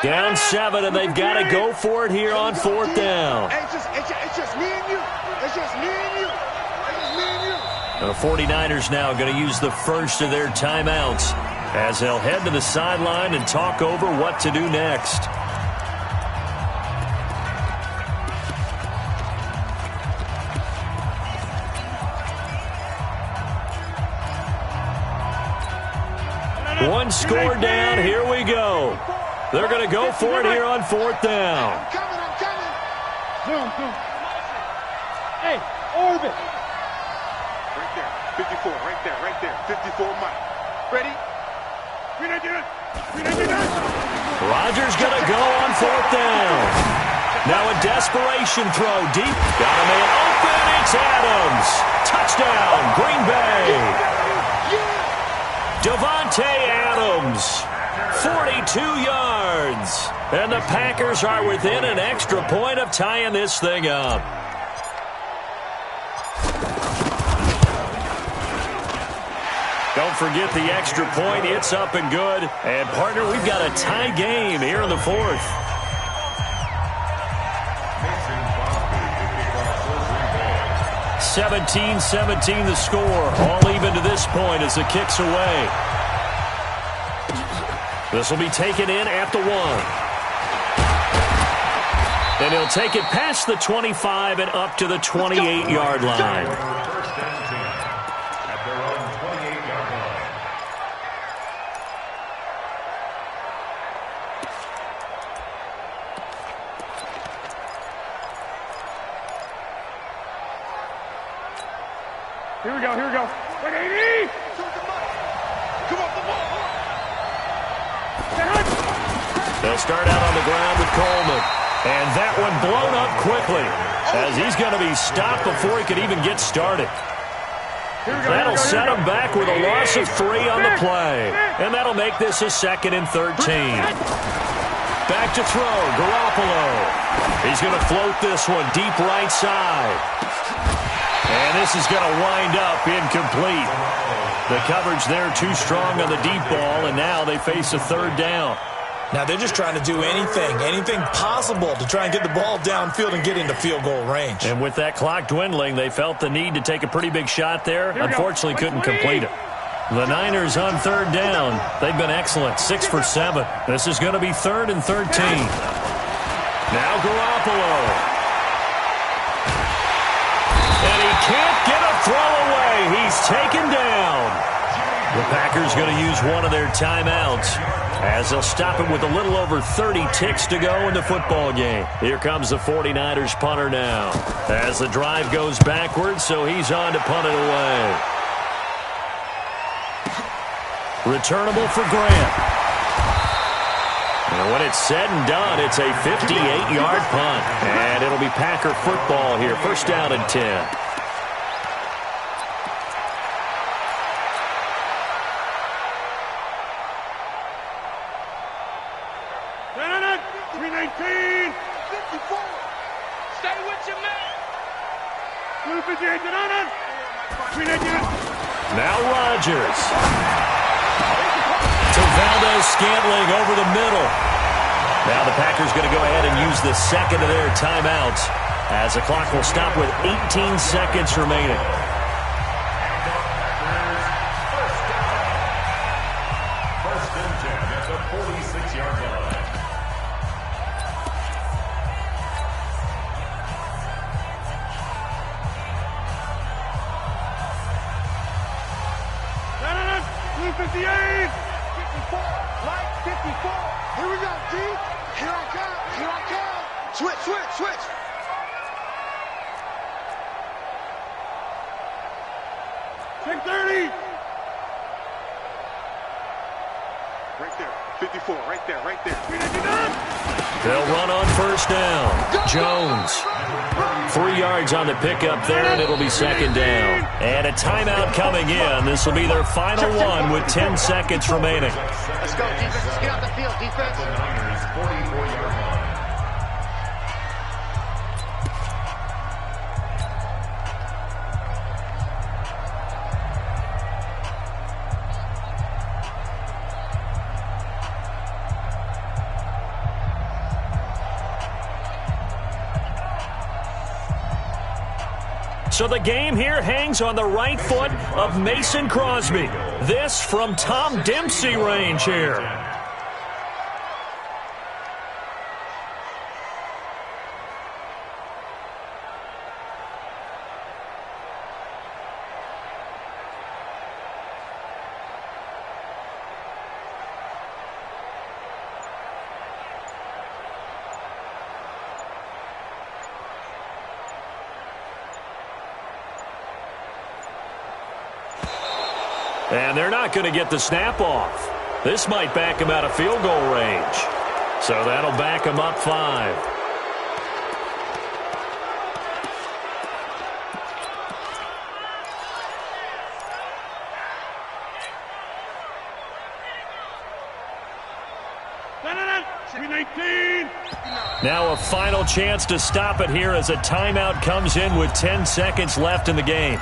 Down 7, and they've got to go for it here on 4th down.
It's just me and you. It's just me and you. It's just me and you.
The 49ers now going to use the first of their timeouts as they'll head to the sideline and talk over what to do next. One score down. Here we go. They're going to go for it here on 4th down.
I'm coming. Zoom. Hey, orbit. Right there. 54, right there. 54 Mike. Ready?
Rodgers going to go on 4th down. Now a desperation throw deep. Got a man open. It's Adams. Touchdown, Green Bay. Devontae Adams, 42 yards. And the Packers are within an extra point of tying this thing up. Don't forget the extra point. It's up and good. And, partner, we've got a tie game here in the 4th.
Mason
17-17 the score. All even to this point as the kick's away. This will be taken in at the 1. And he'll take it past the 25 and up to the 28-yard line.
First and 10 at their own 28-yard line.
Here we go. 180! Come on, the ball.
They'll start out on the ground with Coleman. And that one blown up quickly as he's going to be stopped before he could even get started. That'll set him back with a loss of 3 on the play. And that'll make this a 2nd and 13. Back to throw, Garoppolo. He's going to float this one deep right side. And this is going to wind up incomplete. The coverage there too strong on the deep ball, and now they face a 3rd down.
Now they're just trying to do anything possible to try and get the ball downfield and get into field goal range.
And with that clock dwindling, they felt the need to take a pretty big shot there. Unfortunately, couldn't complete it. The Niners on 3rd down. They've been excellent, 6 for 7. This is going to be 3rd and 13. Now Garoppolo. And he can't get a throw away. He's taken down. The Packers going to use one of their timeouts as they'll stop it with a little over 30 ticks to go in the football game. Here comes the 49ers punter now as the drive goes backwards, so he's on to punt it away. Returnable for Grant. And when it's said and done, it's a 58-yard punt. And it'll be Packer football here. 1st down and 10. Now Rodgers. To Valdez-Scantling over the middle. Now the Packers going to go ahead and use the 2nd of their timeouts as the clock will stop with 18 seconds remaining.
First and 10 at the 46-yard line.
Blue 58! 54! Light 54! Here we go, D! Here I come! Switch! Check 30! Right there, 54, right there.
They'll run on 1st down. Jones. 3 yards on the pickup there, and it'll be 2nd down. And a timeout coming in. This will be their final one with 10 seconds remaining.
Let's go, defense. Let's get out the field, defense.
The Niners 44-yard line.
So the game here hangs on the right foot of Mason Crosby. This from Tom Dempsey range here. And they're not going to get the snap off. This might back him out of field goal range. So that'll back him up 5. Now a final chance to stop it here as a timeout comes in with 10 seconds left in the game.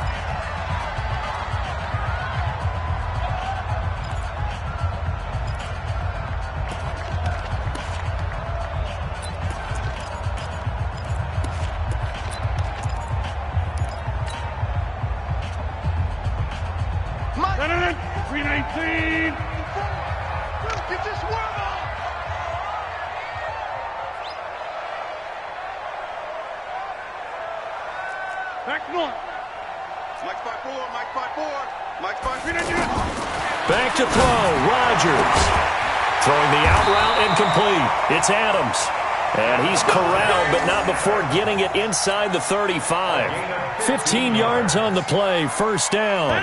Back to throw, Rodgers. Throwing the out route incomplete. It's Adams. And he's corralled, but not before getting it inside the 35. 15 yards on the play, first down.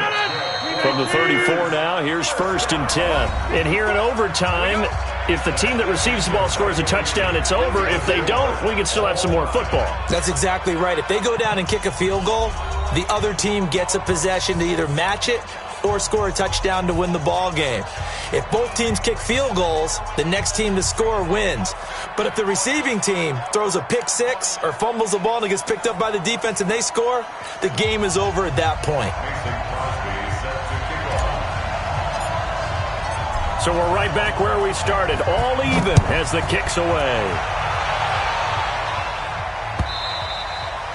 From the 34 now, here's 1st and 10. And here in overtime, if the team that receives the ball scores a touchdown, it's over. If they don't, we can still have some more football.
That's exactly right. If they go down and kick a field goal, the other team gets a possession to either match it or score a touchdown to win the ball game. If both teams kick field goals, the next team to score wins. But if the receiving team throws a pick six or fumbles the ball and it gets picked up by the defense and they score, the game is over at that point.
So we're right back where we started, all even as the kick's away.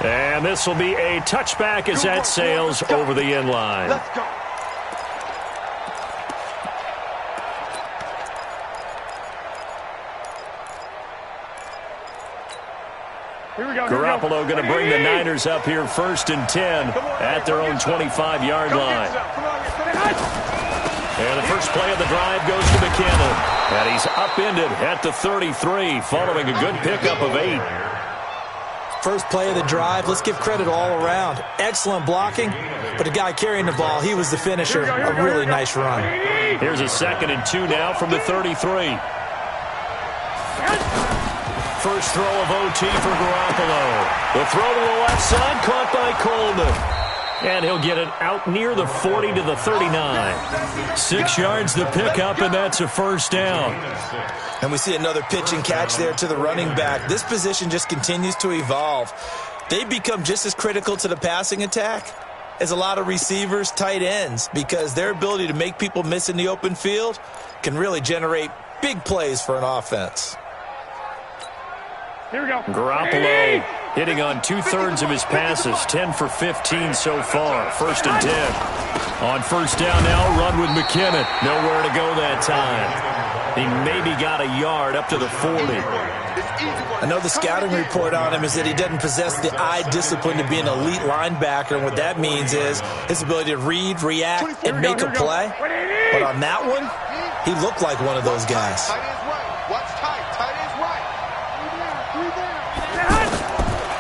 And this will be a touchback as that sails over the end line.
Let's go.
Garoppolo going to bring the Niners up here 1st and 10 at their own 25-yard line. And the first play of the drive goes to McKinnon. And he's upended at the 33 following a good pickup of 8.
First play of the drive, let's give credit all around. Excellent blocking, but the guy carrying the ball, he was the finisher. A really nice run.
Here's a 2nd and 2 now from the 33. First throw of OT for Garoppolo. The throw to the left side, caught by Coleman. And he'll get it out near the 40 to the 39. 6 yards the pickup, and that's a first down.
And we see another pitch and catch there to the running back. This position just continues to evolve. They become just as critical to the passing attack as a lot of receivers, tight ends, because their ability to make people miss in the open field can really generate big plays for an offense.
Here we go.
Garoppolo hitting on 2/3 of his passes, 10 for 15 so far. 1st and 10. On first down now, run with McKinnon. Nowhere to go that time. He maybe got a yard up to the 40.
I know the scouting report on him is that he doesn't possess the eye discipline to be an elite linebacker, and what that means is his ability to read, react, and make a play. But on that one, he looked like one of those guys.
Tight is right. Watch tight. Tight is right.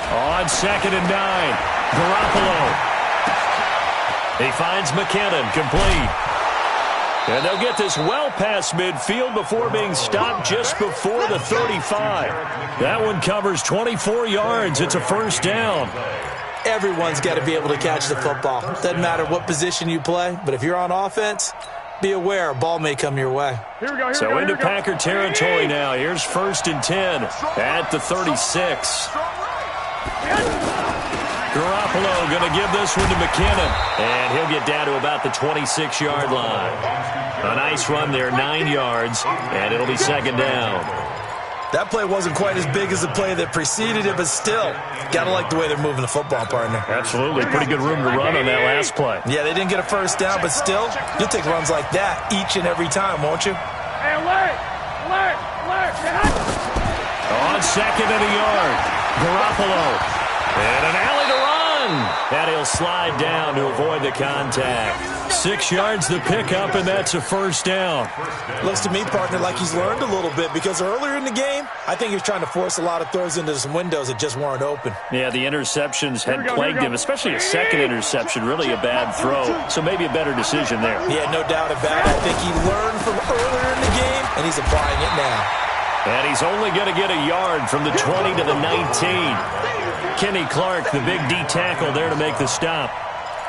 On 2nd and 9, Garoppolo. He finds McKinnon, complete. And they'll get this well past midfield before being stopped just before the 35. That one covers 24 yards. It's a first down.
Everyone's got to be able to catch the football. Doesn't matter what position you play, but if you're on offense, be aware a ball may come your way.
So into Packer territory now. Here's 1st and 10 at the 36. Garoppolo going to give this one to McKinnon. And he'll get down to about the 26-yard line. A nice run there, 9 yards, and it'll be 2nd down.
That play wasn't quite as big as the play that preceded it, but still, got to like the way they're moving the football, partner.
Absolutely. Pretty good room to run on that last play.
Yeah, they didn't get a first down, but still, you'll take runs like that each and every time, won't you?
Hey, alert!
On second and a yard, Garoppolo. And an alley to run. And he'll slide down to avoid the contact. 6 yards the pickup, and that's a first down.
Looks to me, partner, like he's learned a little bit because earlier in the game, I think he was trying to force a lot of throws into some windows that just weren't open.
Yeah, the interceptions had plagued him, especially a second interception, really a bad throw. So maybe a better decision there.
Yeah, no doubt about it. I think he learned from earlier in the game, and he's applying it now.
And he's only going to get a yard from the 20 to the 19. Kenny Clark, the big D tackle there to make the stop.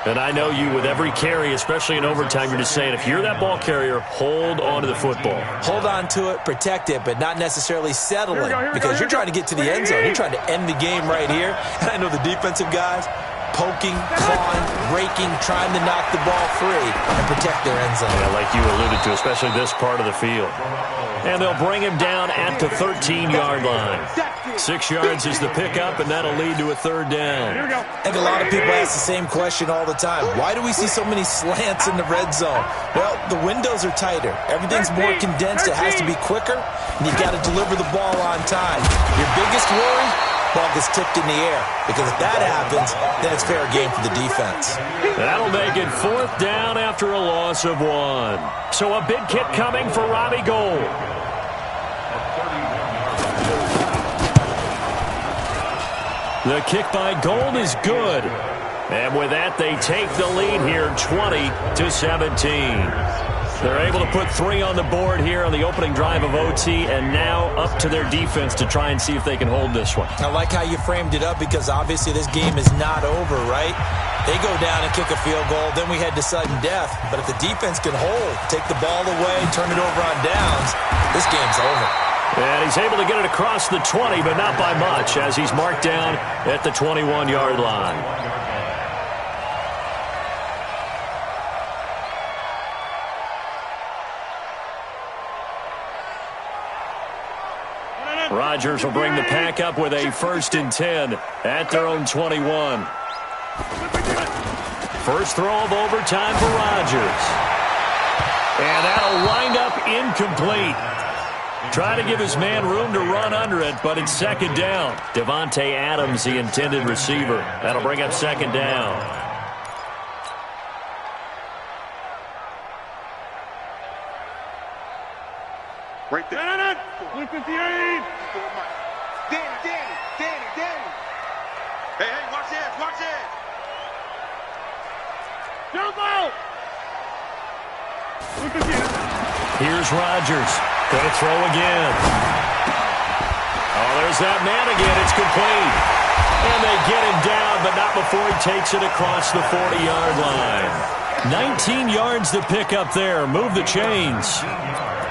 And I know you, with every carry, especially in overtime, you're just saying, if you're that ball carrier, hold on to the football.
Hold on to it, protect it, but not necessarily settling because you're trying to get to the end zone. You're trying to end the game right here. And I know the defensive guys poking, clawing, raking, trying to knock the ball free and protect their end zone.
Yeah, like you alluded to, especially this part of the field. And they'll bring him down at the 13-yard line. 6 yards is the pickup, and that'll lead to a third down.
I think a lot of people ask the same question all the time. Why do we see so many slants in the red zone? Well, the windows are tighter. Everything's more condensed. It has to be quicker, and you've got to deliver the ball on time. Your biggest worry? Ball gets tipped in the air, because if that happens, then it's fair game for the defense.
That'll make it fourth down after a loss of 1. So a big hit coming for Robbie Gould. The kick by Gould is good. And with that, they take the lead here 20-17. They're able to put 3 on the board here on the opening drive of OT, and now up to their defense to try and see if they can hold this one.
I like how you framed it up because obviously this game is not over, right? They go down and kick a field goal, then we head to sudden death. But if the defense can hold, take the ball away, turn it over on downs, this game's over.
And he's able to get it across the 20, but not by much, as he's marked down at the 21-yard line. Rodgers will bring the pack up with a 1st and 10 at their own 21. First throw of overtime for Rodgers. And that'll wind up incomplete. Try to give his man room to run under it, but it's second down. Devontae Adams, the intended receiver. That'll bring up second down.
Right there. No. 158. Danny. Hey, watch this. Jump out.
Here's Rodgers. Gonna throw again. Oh, there's that man again. It's complete. And they get him down, but not before he takes it across the 40-yard line. 19 yards to pick up there. Move the chains.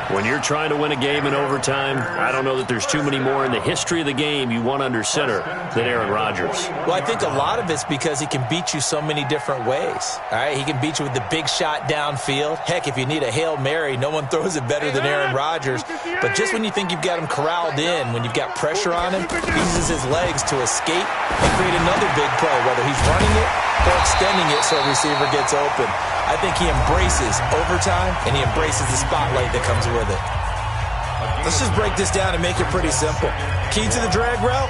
When you're trying to win a game in overtime, I don't know that there's too many more in the history of the game you want under center than Aaron Rodgers.
Well, I think a lot of it's because he can beat you so many different ways. All right, he can beat you with the big shot downfield. Heck, if you need a Hail Mary, no one throws it better than Aaron Rodgers. But just when you think you've got him corralled in, when you've got pressure on him, he uses his legs to escape and create another big play, whether he's running it or extending it so a receiver gets open. I think he embraces overtime, and he embraces the spotlight that comes with it. Let's just break this down and make it pretty simple. Key to the drag route,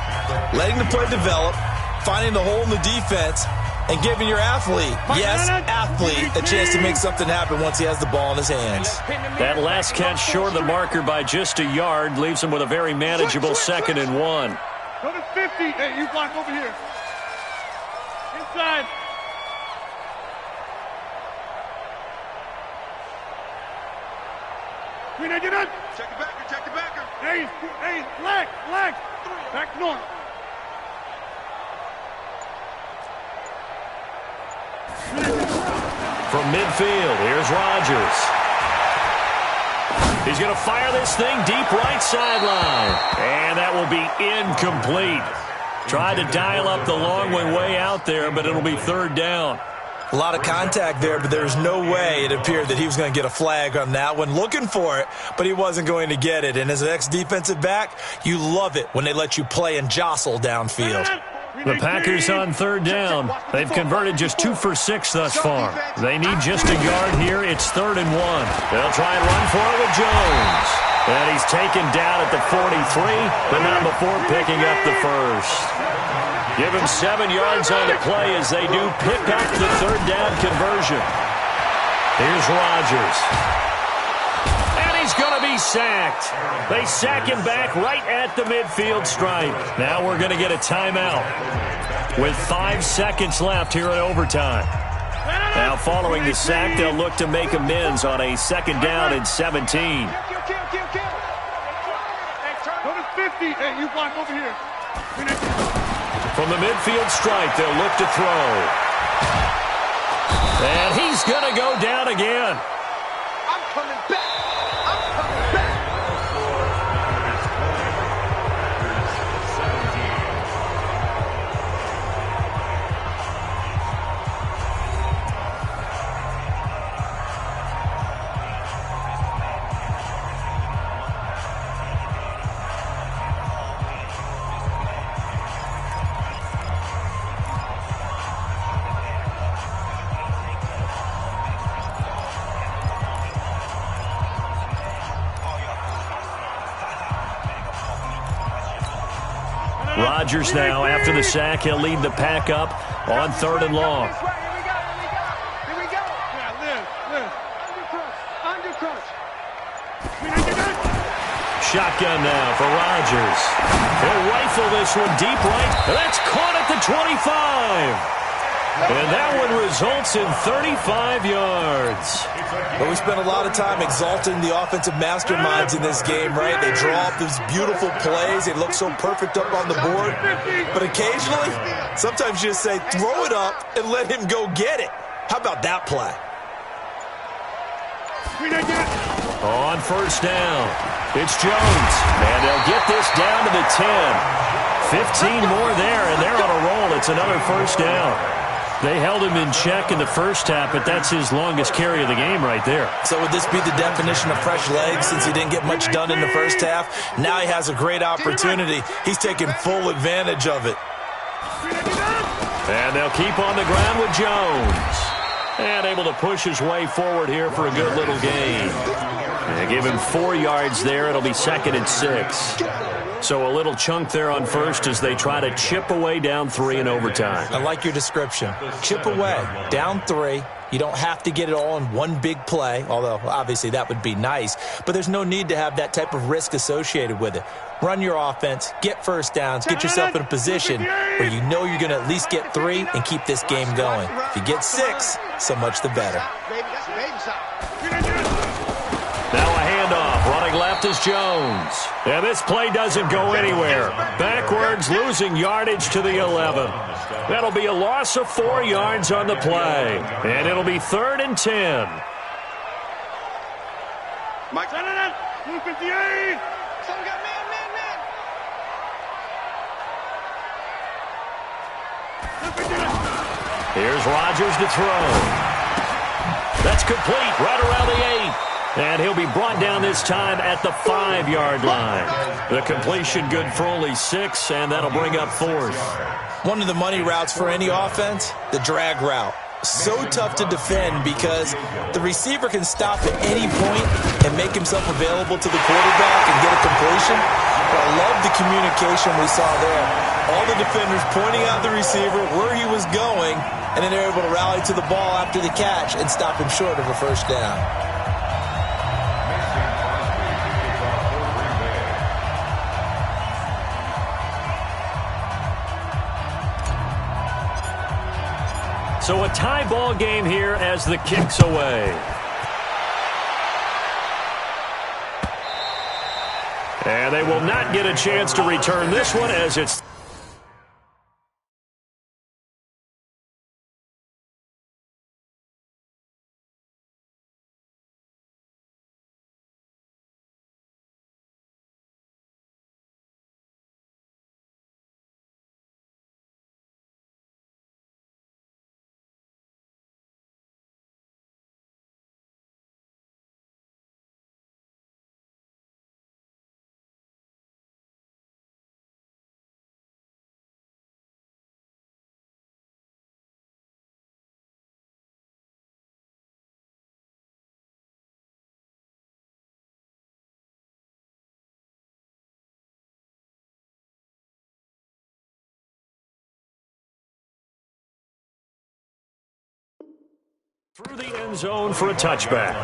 letting the play develop, finding the hole in the defense, and giving your athlete, yes, athlete, a chance to make something happen once he has the ball in his hands.
That last catch short of the marker by just a yard leaves him with a very manageable 2nd and 1.
Go to 50. Hey, you block over here. Inside. Check the backer. Hey, leg. Back north.
From midfield, here's Rodgers. He's going to fire this thing deep right sideline. And that will be incomplete. Tried to dial up the long way out there, but it'll be third down.
A lot of contact there, but there was no way it appeared that he was going to get a flag on that one. Looking for it, but he wasn't going to get it. And as an ex-defensive back, you love it when they let you play and jostle downfield.
The Packers on third down. They've converted just 2 for 6 thus far. They need just a yard here. It's 3rd and 1. They'll try and run for it with Jones. And he's taken down at the 43, but not before picking up the first. Give him 7 yards on the play as they do pick up the 3rd down conversion. Here's Rodgers. And he's going to be sacked. They sack him back right at the midfield stripe. Now we're going to get a timeout with 5 seconds left here in overtime. Now following the sack, they'll look to make amends on a 2nd down and 17.
Hey, you block over here.
From the midfield stripe, they'll look to throw. And he's going to go down again.
I'm coming back. I'm coming back.
Rodgers now, after the sack, he'll lead the pack up on 3rd and long.
Here we go. Yeah, live. Under crunch.
Shotgun now for Rodgers. He'll rifle this one deep right. That's caught at the 25. And that one results in 35 yards.
But we spent a lot of time exalting the offensive masterminds in this game, right? They draw up these beautiful plays. They look so perfect up on the board. But occasionally, sometimes you just say, throw it up and let him go get it. How about that play?
On 1st down, it's Jones. And they'll get this down to the 10. 15 more there, and they're on a roll. It's another 1st down. They held him in check in the first half, but that's his longest carry of the game right there.
So would this be the definition of fresh legs since he didn't get much done in the first half? Now he has a great opportunity. He's taking full advantage of it.
And they'll keep on the ground with Jones. And able to push his way forward here for a good little gain. They give him 4 yards there. It'll be 2nd and 6. So a little chunk there on 1st as they try to chip away down 3 in overtime.
I like your description. Chip away, down 3. You don't have to get it all in one big play, although obviously that would be nice. But there's no need to have that type of risk associated with it. Run your offense, get 1st downs, get yourself in a position where you know you're going to at least get 3 and keep this game going. If you get 6, so much the better.
Now a handoff. Running left is Jones. And this play doesn't go anywhere. Backwards, losing yardage to the 11. That'll be a loss of 4 yards on the play. And it'll be 3rd and 10.
Mike. 258. Some got man.
Here's Rodgers to throw. That's complete right around the 8. And he'll be brought down this time at the 5-yard line. The completion good for only 6, and that'll bring up 4th.
One of the money routes for any offense, the drag route. So tough to defend because the receiver can stop at any point and make himself available to the quarterback and get a completion. But I love the communication we saw there. All the defenders pointing out the receiver, where he was going, and then they're able to rally to the ball after the catch and stop him short of a 1st down.
So a tie ball game here as the kick's away. And they will not get a chance to return this one as it's Through the end zone for a touchback.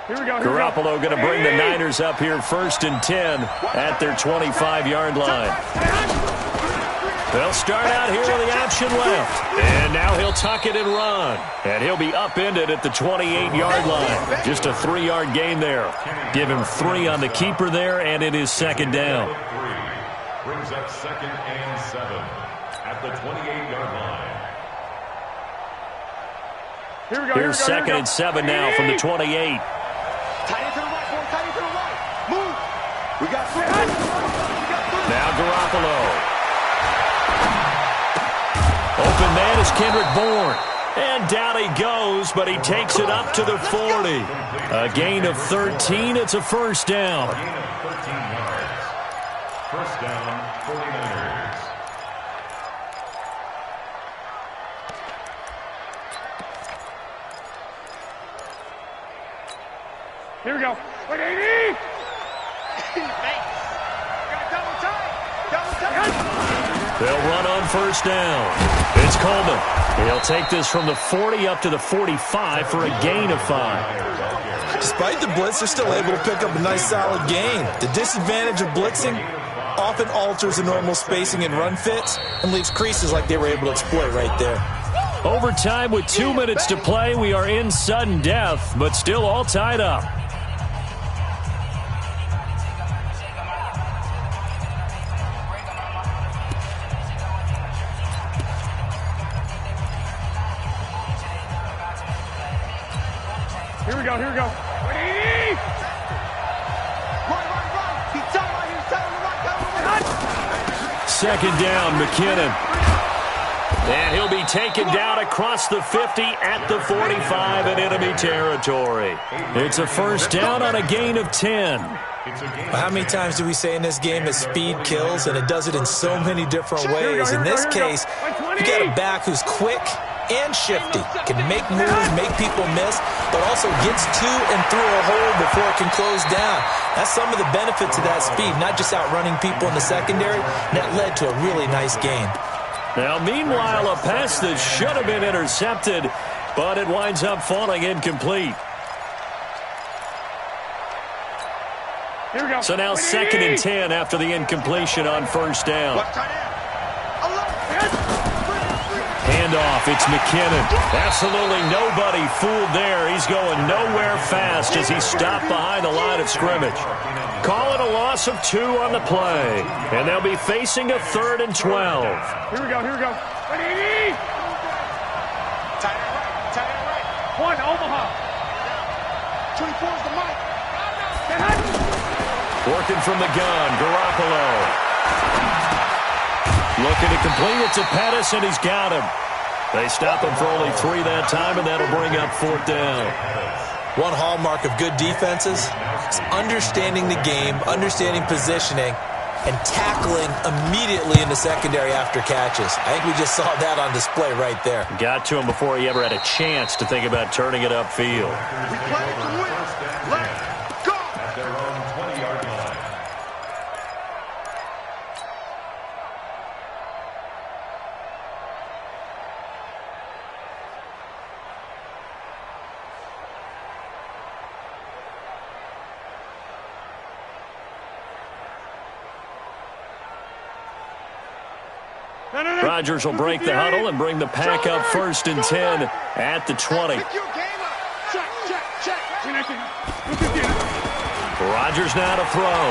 Garoppolo going to bring the Niners up here 1st and 10 at their 25-yard line. They'll start out here with the option left. And now he'll tuck it and run. And he'll be upended at the 28-yard line. Just a 3-yard gain there. Give him 3 on the keeper there, and it is 2nd down.
Brings up 2nd and 7 at the 28-yard line.
Here's 2nd and 7 now from the 28.
Tight end to the right, boy. Tight end to the right. Move. We got 3.
Now Garoppolo. Open man is Kendrick Bourne. And down he goes, but he takes it up to the 40. A gain of 13. It's a 1st down.
A gain of 13 yards. 1st down, 49ers.
Here we go. 180.
They'll run on 1st down. It's Coleman. He'll take this from the 40 up to the 45 for a gain of 5.
Despite the blitz, they're still able to pick up a nice solid gain. The disadvantage of blitzing often alters the normal spacing and run fits and leaves creases like they were able to exploit right there.
Overtime with 2 minutes to play. We are in sudden death, but still all tied up.
Here we go. 180. Right. He's tight right here. Tight on the right.
2nd down, McKinnon. And he'll be taken down across the 50 at the 45 in enemy territory. It's a 1st down on a gain of 10.
How many times do we say in this game that speed kills, and it does it in so many different ways? In this case, you got a back who's quick and shifty, can make moves, make people miss, but also gets to and through a hole before it can close down. That's some of the benefits of that speed, not just outrunning people in the secondary, and that led to a really nice gain.
Now, meanwhile, a pass that should have been intercepted, but it winds up falling incomplete.
Here we go.
So now 2nd and 10 after the incompletion on 1st down. Handoff, it's McKinnon. Absolutely nobody fooled there. He's going nowhere fast as he's stopped behind the line of scrimmage. Call it a loss of 2 on the play. And they'll be facing a 3rd and 12.
Here we go. 180.
Tight end right.
1, Omaha.
24 is the mic.
Working from the gun, Garoppolo. Looking to complete it to Pettis, and he's got him. They stop him for only 3 that time, and that'll bring up 4th down.
One hallmark of good defenses is understanding the game, understanding positioning, and tackling immediately in the secondary after catches. I think we just saw that on display right there.
Got to him before he ever had a chance to think about turning it upfield.
We play to win. Let's go.
At their own 20-yard line.
Rodgers will break the huddle and bring the pack up 1st and 10 at the 20. Rodgers now to throw.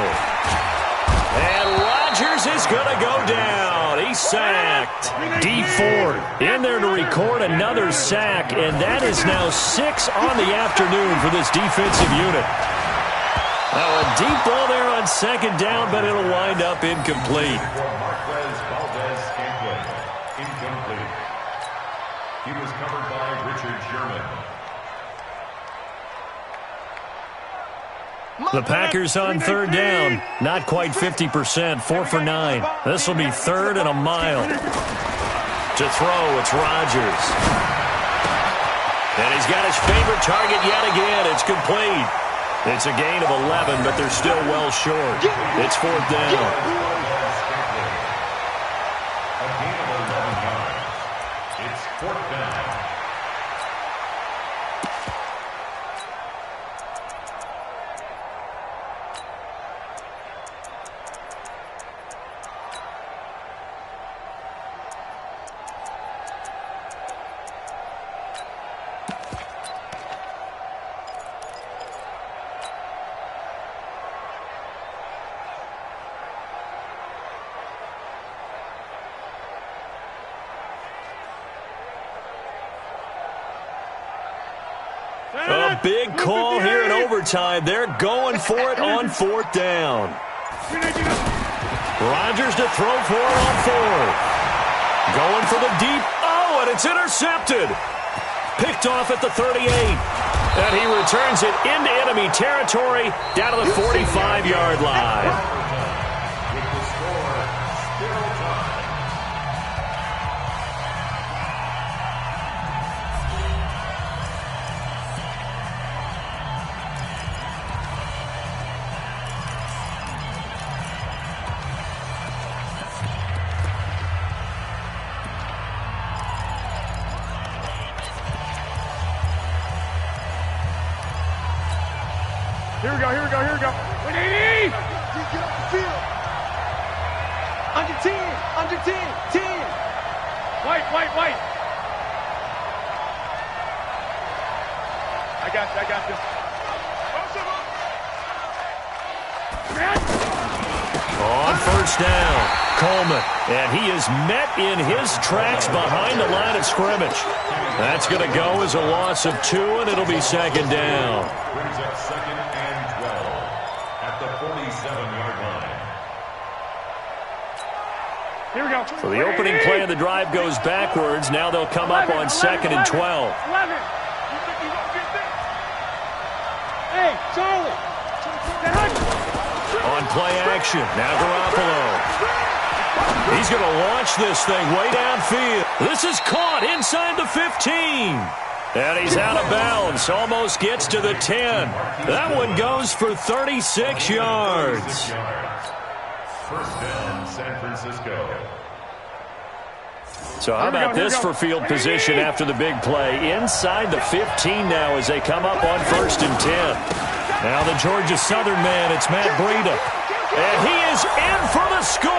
And Rodgers is going to go down. He's sacked. D Ford in there to record another sack, and that is now 6 on the afternoon for this defensive unit. Now a deep ball there on 2nd down, but it'll wind up incomplete.
Incomplete. He was covered by Richard Sherman.
The Packers on third down. Not quite 50%, 4 for 9. This will be third and a mile. To throw, it's Rodgers. And he's got his favorite target yet again. It's complete. It's a gain of 11, but they're still well short. It's fourth down.
A gain of 11 yards. It's fourth down.
A big call here in overtime. They're going for it on fourth down. Rodgers to throw for it on fourth. Going for the deep. Oh, and it's intercepted. Picked off at the 38. And he returns it into enemy territory down to the 45-yard line.
With the score, still tied.
Here we go. 180!
Get off the field. Under 10. 10.
White. I got this.
On first down, Coleman. And he is met in his tracks behind the line of scrimmage. That's going to go as a loss of 2, and it'll be second down.
Brings up second and 12 at the 47-yard line.
Here we go.
So the opening play of the drive goes backwards. Now they'll come up on second and 12.
11. Hey, Charlie.
On play action, now Garoppolo. He's going to launch this thing way downfield. This is caught inside the 15. And he's out of bounds. Almost gets to the 10. That one goes for 36 yards.
First down, San Francisco.
So how about this for field position after the big play? Inside the 15 now as they come up on first and 10. Now the Georgia Southern man, it's Matt Breida. And he is in for the score.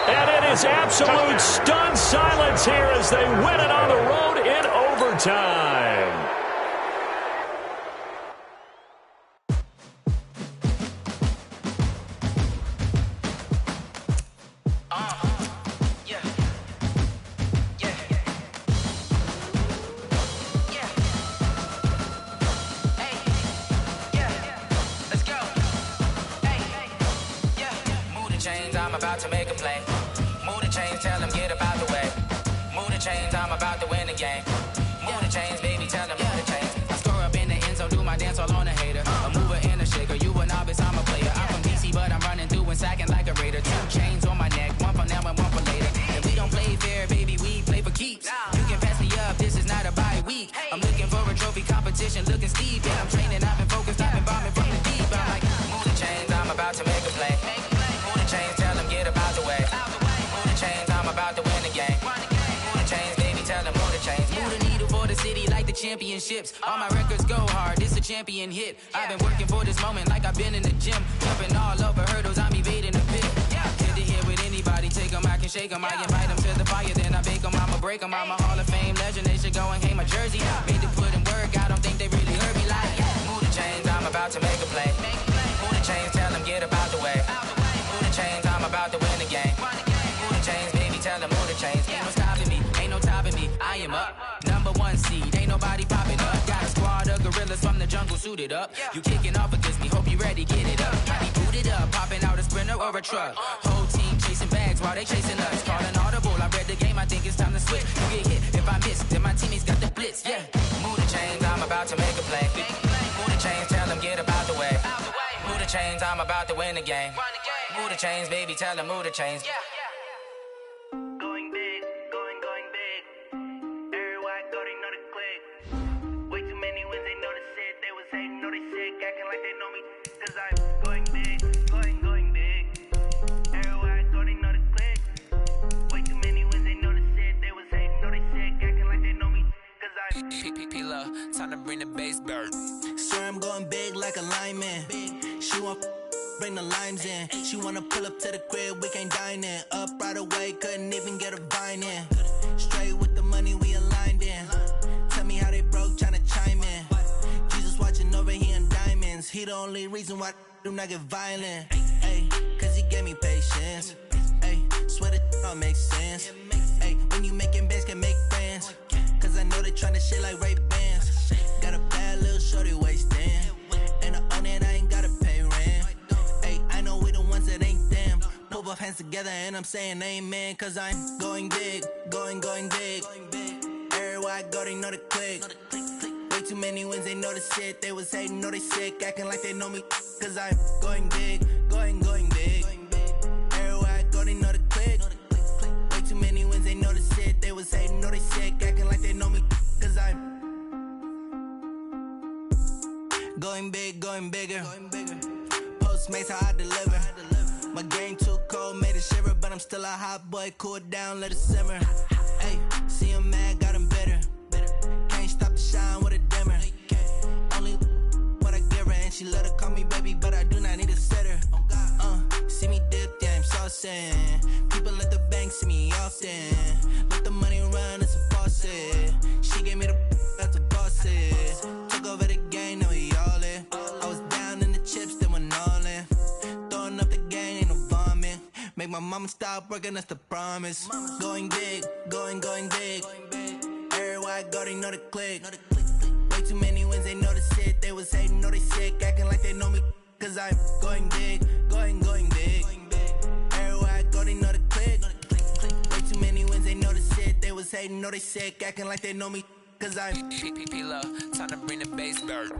And it is absolute stunned silence here as they win it on the road in overtime.
About to make a play. Move the chains, tell them get up out the way. Move the chains, I'm about to win the game. Move the chains, baby, tell them move the chains. I score up in the end zone, do my dance all on a hater. A mover and a shaker, you a novice, I'm a player. I'm from DC, but I'm running through and sacking like a raider. 2 chains on my neck, one for now and one for later. And we don't play fair, baby, we play for keeps. You can pass me up, this is not a bye week. I'm looking for a trophy competition, looking steep. And I'm training, I've been focused, I've been bombing from the deep. I'm like, move the chains, I'm about to make a play. Move the chains, tell them get up out the way. Move the chains, I'm about to win the game. Move the chains, baby, tell them move the chains. Move the needle for the city like the championships. All my records go hard, this a champion hit. I've been working for this moment like I've been in the gym. Jumping all over hurdles, I'm evading the pit. Head to head with anybody, take them, I can shake them. I invite them to the fire, then I bake them, I'ma break them. I'm a Hall of Fame legend, they should go and hang my jersey. Made to put in work, I don't think they really heard me like. Move the chains, I'm about to make a play. Move the chains, tell them get up out the way. Move the chains, I'm about to win the game. Move the chains, baby, tell them move the chains. Ain't no stopping me, ain't no topping me. I am up, #1 seed, ain't nobody popping up. Got a squad of gorillas from the jungle suited up. You kicking off against me, hope you ready, get it up. I be booted up, popping out a sprinter or a truck. Whole team chasing bags while they chasing us. Calling audible, I read the game, I think it's time to switch. You get hit, if I miss, then my teammates got the blitz, yeah. Move the chains, I'm about to make a play. Move the chains, tell them get up out the way. the chains, I'm about to win the game. Move the chains, baby, tell them move the chains.
Going big, going big. Everywhere I go, they know the click. Way too many wins, they know the shit. They was hating, know they sick, acting like they know me. Cause I'm going big, going big. Everywhere I go, they know the click. Way too many wins, they know the shit. They was hating, know they sick, acting like they know me. Cause I'm
P-P-P-Love, time to bring the bass bird.
Swear I'm going big like a lineman. She want bring the limes in. She wanna pull up to the crib, we can't dine in. Up right away, couldn't even get a vine in. Straight with the money, we aligned in. Tell me how they broke, tryna chime in. Jesus watching over, he in diamonds. He the only reason why I do not get violent. Ay, cause he gave me patience. Ay, swear that all makes sense. Ay, when you making bands, can make friends. Cause I know they tryna shit like Ray-Bans. Got a bad little shorty wasting. And I own it, I ain't gotta pay rent. Ay, I know we the ones that ain't them. Pull both hands together and I'm saying amen. Cause I'm going big, going big. Everywhere I go, they know the click. Way too many wins, they know the shit. They was hating, know they sick, acting like they know me. Cause I'm going big, going big. Everywhere I go, they know the click. Way too many wins, they know the shit. They was hating, know they sick, acting like they know me. Cause I'm going big, going bigger. Postmates how I deliver. My game too cold, made it shiver, but I'm still a hot boy. Cool it down, let it simmer. Hey, see him mad, got him bitter. Can't stop the shine with a dimmer. Only what I give her, and she let her call me baby, but I do not need a sitter. See me dip, yeah, I'm saucing. People at the bank see me often. Let the money run, it's a faucet. She gave me the that's a boss it. Took over the game, now we all in. I was down in the chips, then went all in. Throwing up the game, ain't no vomit. Make my mama stop working, that's the promise. Going big, going big. Everywhere I go, they know the click. Way too many wins, they know the shit. They was hating, know they sick, acting like they know me. Cause I'm going big, going big. Everywhere I go, they know the click. Way too many wins, they know the shit. They was hating, know they sick, acting like they know me. Cause I'm
P-P-P-Love, time to bring the bass bird.